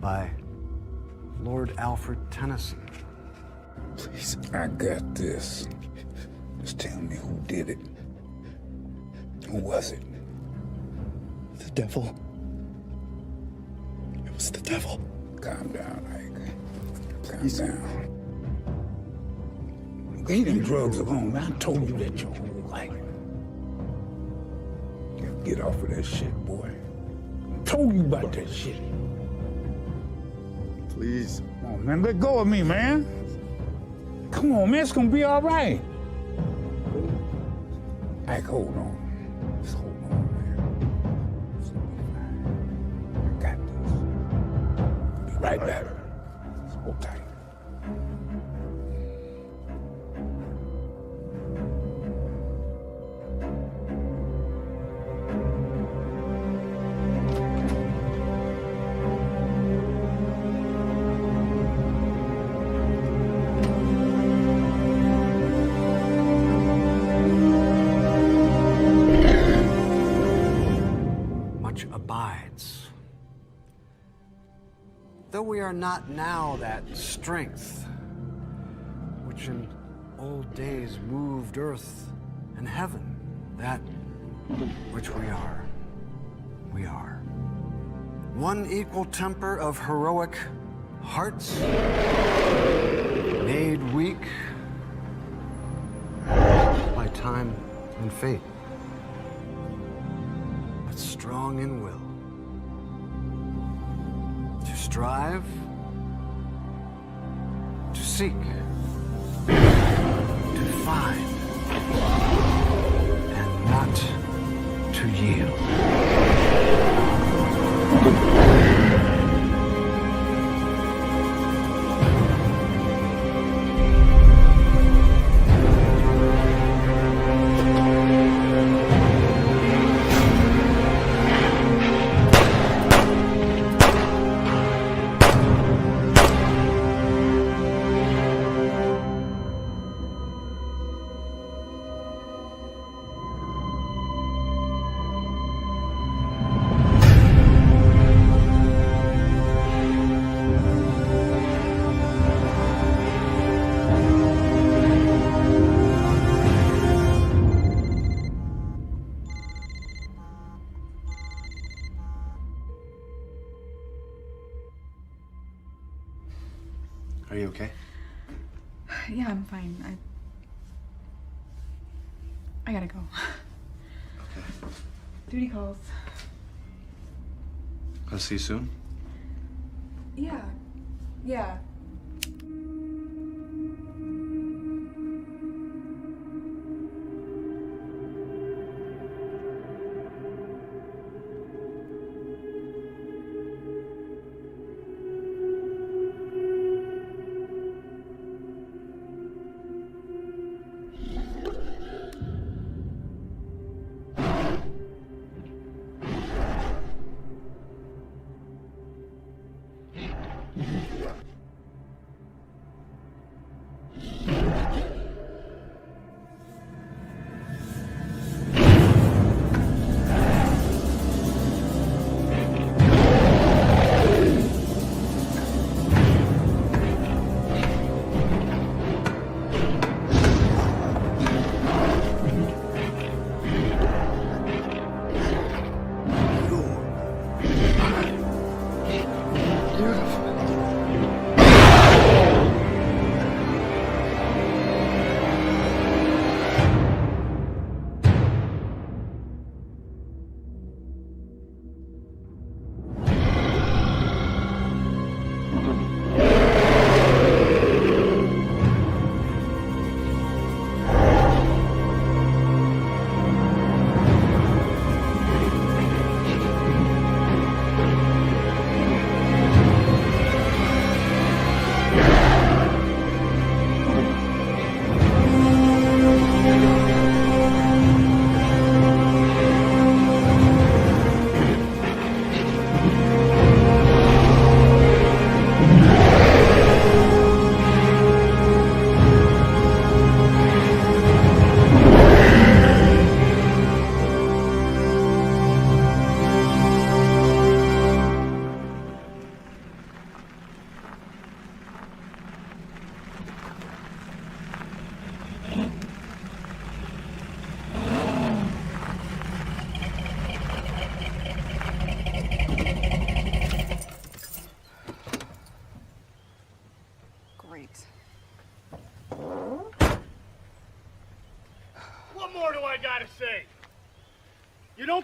by Lord Alfred Tennyson. Please, I got this. Just tell me who did it. Who was it? The devil. It was the devil. Calm down, Ike. Calm down. Leave them drugs alone, man. I told you that your whole life. Get off of that shit, boy. I told you about that shit. Please. Come on, man. Let go of me, man. Come on, man. It's gonna be all right. Ike, hold on. Just hold on, man. It's gonna be fine. I got this. Be right back. Just hold tight. Abides. Though we are not now that strength which in old days moved earth and heaven, that which we are. One equal temper of heroic hearts, made weak by time and fate, but strong in will. To strive, to seek, to find, and not to yield. Are you okay? Yeah, I'm fine. I gotta go. Okay. Duty calls. I'll see you soon. Yeah. Yeah.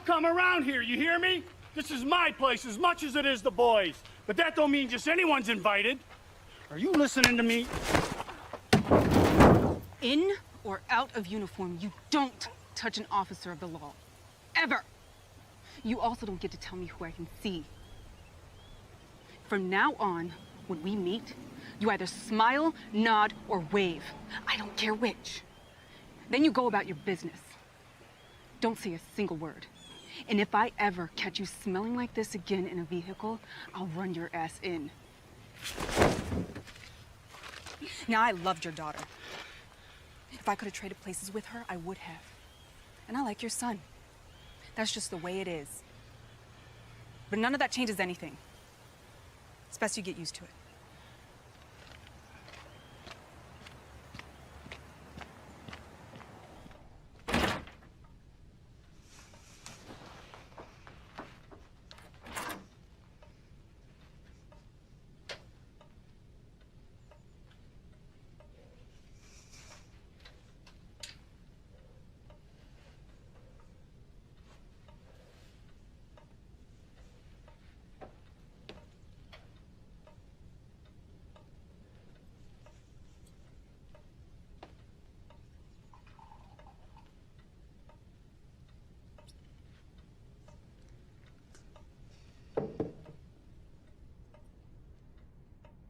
don't come around here, you hear me? This is my place as much as it is the boys. But that don't mean just anyone's invited. Are you listening to me? In or out of uniform, you don't touch an officer of the law. Ever. You also don't get to tell me who I can see. From now on, when we meet, you either smile, nod, or wave. I don't care which. Then you go about your business. Don't say a single word. And if I ever catch you smelling like this again in a vehicle, I'll run your ass in. Now, I loved your daughter. If I could have traded places with her, I would have. And I like your son. That's just the way it is. But none of that changes anything. It's best you get used to it.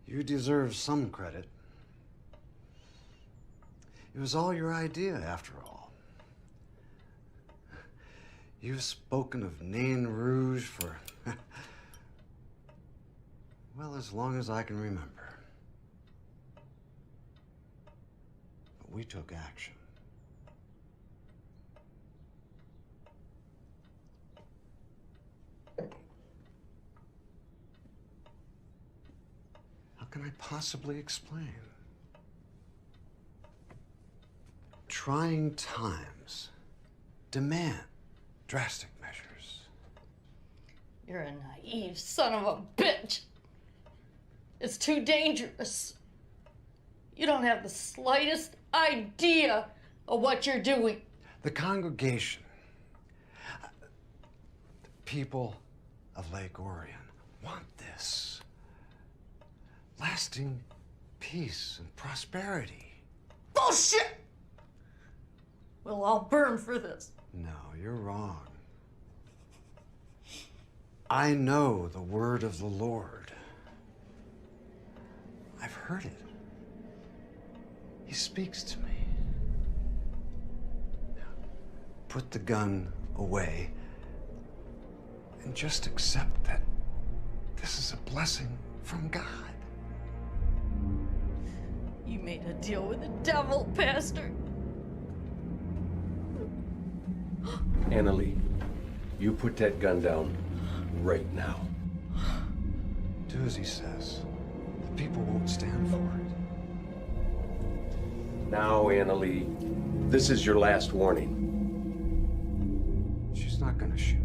You deserve some credit. It was all your idea, after all. You've spoken of Nain Rouge for, well, as long as I can remember. But we took action. How can I possibly explain? Trying times demand drastic measures. You're a naive son of a bitch. It's too dangerous. You don't have the slightest idea of what you're doing. The congregation, the people of Lake Orion want this. Lasting peace and prosperity. Bullshit! We'll all burn for this. No, you're wrong. I know the word of the Lord. I've heard it. He speaks to me. Now, put the gun away and just accept that this is a blessing from God. You made a deal with the devil, Pastor. Annalee, you put that gun down right now. Do as he says. The people won't stand for it. Now, Annalee, this is your last warning. She's not gonna shoot.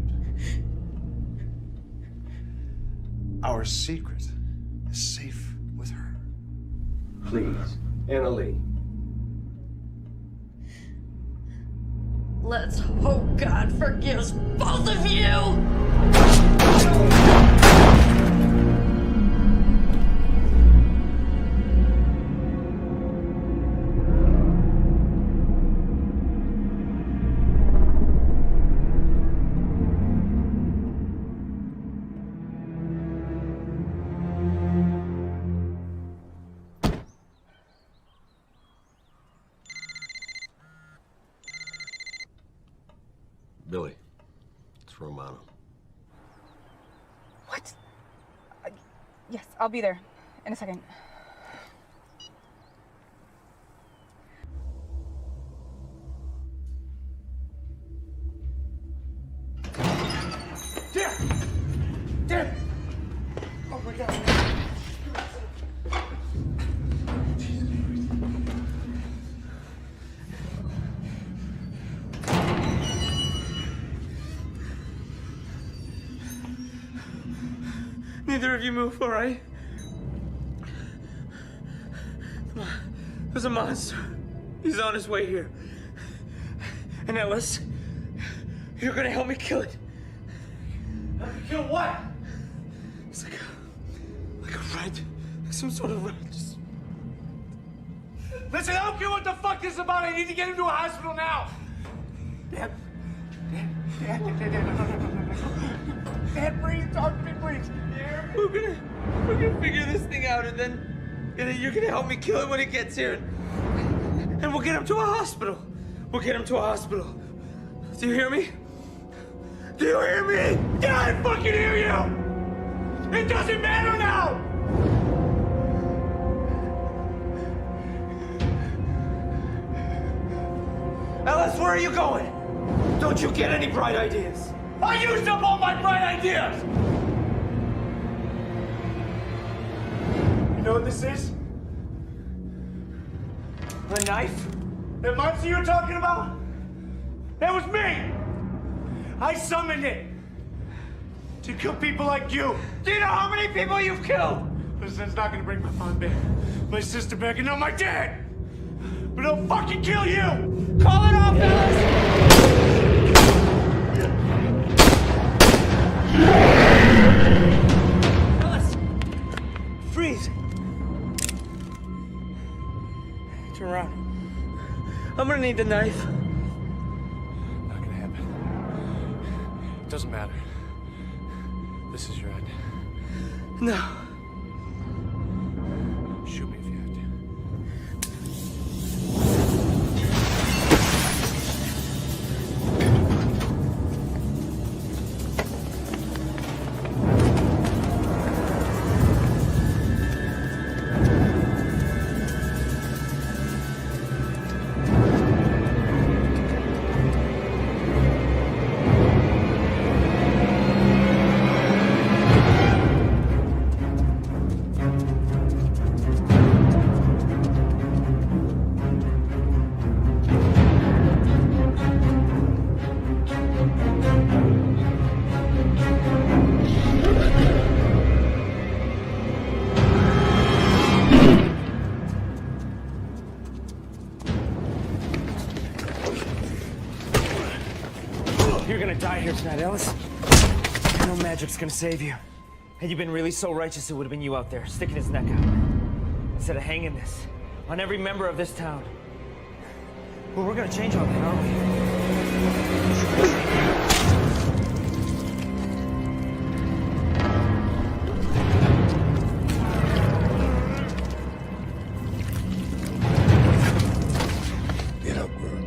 Our secret is safe with her. Please, Annalee. Let's hope God forgives both of you! Billy, it's Romano. What? Yes, I'll be there in a second. Dad! Dad! Oh my God. Neither of you move, all right? There's a monster. He's on his way here. And Ellis, You're gonna help me kill it. Help me kill what? It's like a rat. Like some sort of rat. Just... Listen, I don't care what the fuck this is about. I need to get him to a hospital now. Dad, Dad, breathe. Talk to me, please. We're gonna figure this thing out, and then you're gonna help me kill it when it gets here, and we'll get him to a hospital. We'll get him to a hospital. Do you hear me? Do you hear me? Yeah, I fucking hear you. It doesn't matter now. Ellis, where are you going? Don't you get any bright ideas? I used up all my bright ideas. You know what this is? A knife? That monster you were talking about? That was me! I summoned it to kill people like you. Do you know how many people you've killed? Listen, it's not gonna bring my mom back, my sister back, and not my dad. But it'll fucking kill you! Call it off, Ellis! Ellis! Freeze! Turn around. I'm gonna need the knife. Not gonna happen. It doesn't matter. This is your end. No. Shoot me if you have to. You're gonna die here tonight, Ellis. No magic's gonna save you. Had you been really so righteous, it would have been you out there, sticking his neck out. Instead of hanging this on every member of this town. Well, we're gonna change all that, aren't we? Get up, girl.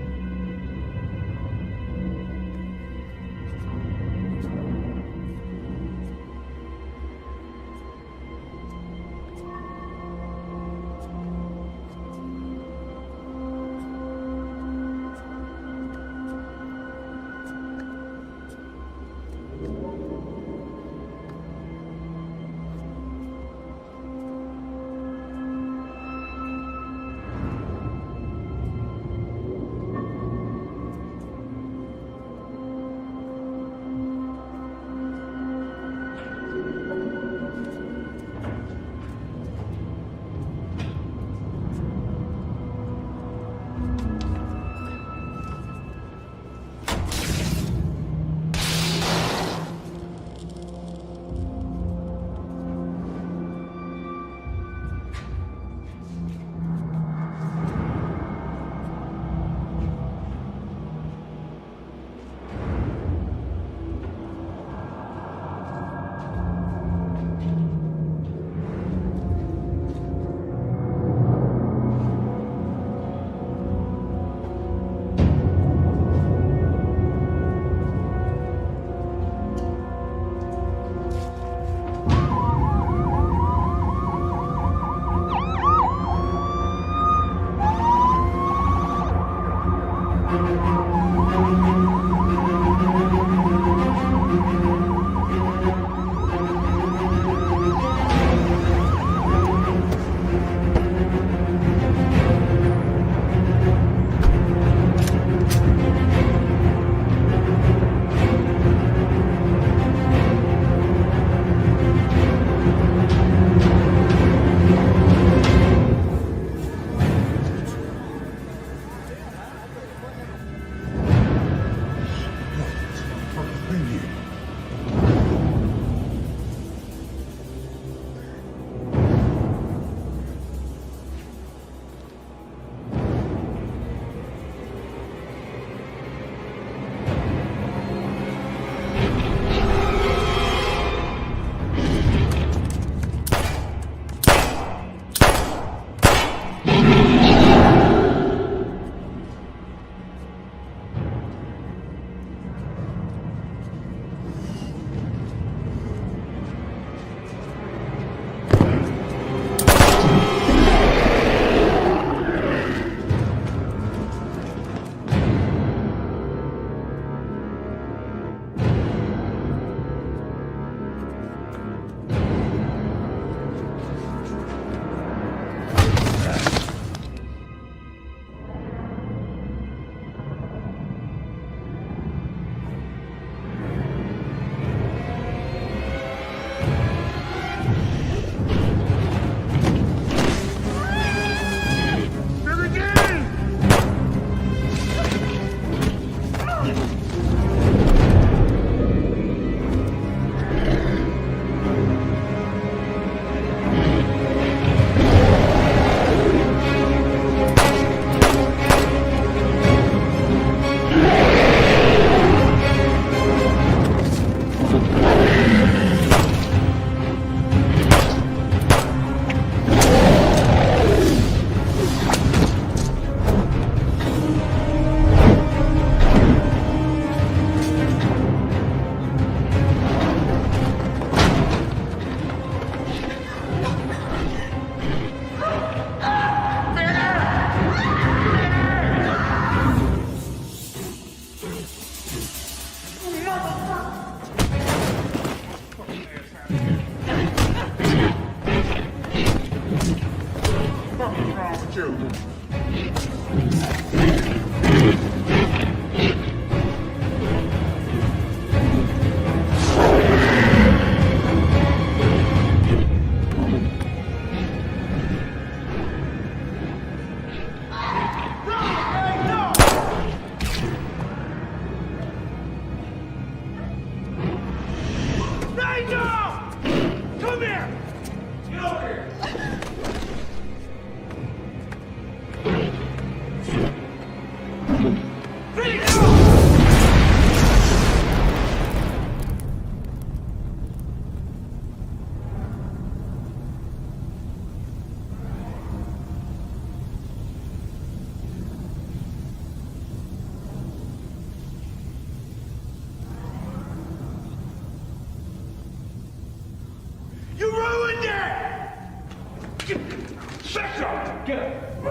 Shut up! Get up!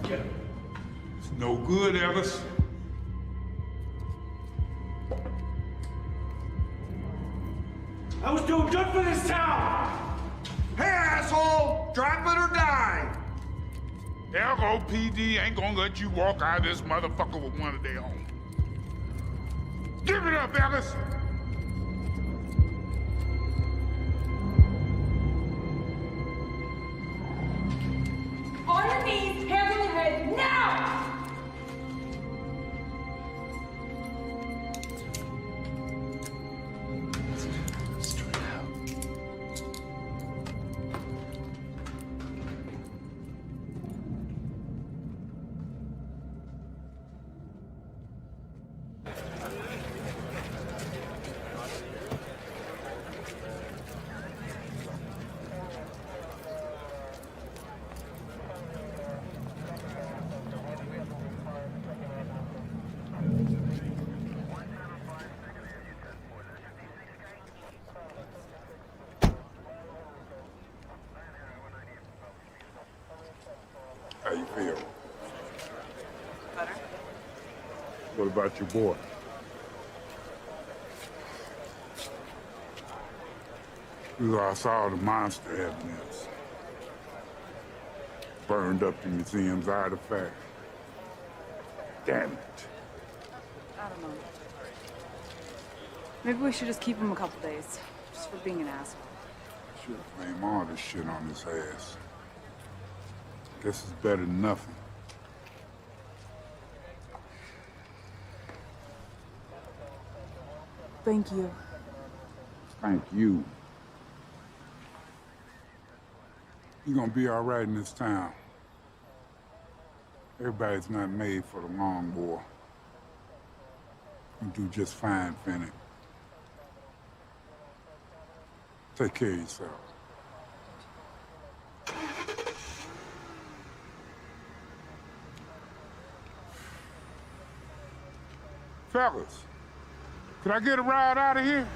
Get up. It's no good, Ellis. I was doing good for this town! Hey, asshole! Drop it or die! LOPD ain't gonna let you walk out of this motherfucker with one of their own. Give it up, Ellis! On your knees, hands on your head, now! How you feel? Better? What about your boy? I saw the monster evidence. Burned up the museum's artifact. Damn it. I don't know. Maybe we should just keep him a couple days, just for being an asshole. Should blame all this shit on his ass. Guess it's better than nothing. Thank you. Thank you. You're gonna be all right in this town. Everybody's not made for the long war. You do just fine, Fennec. Take care of yourself. Fellas, could I get a ride out of here?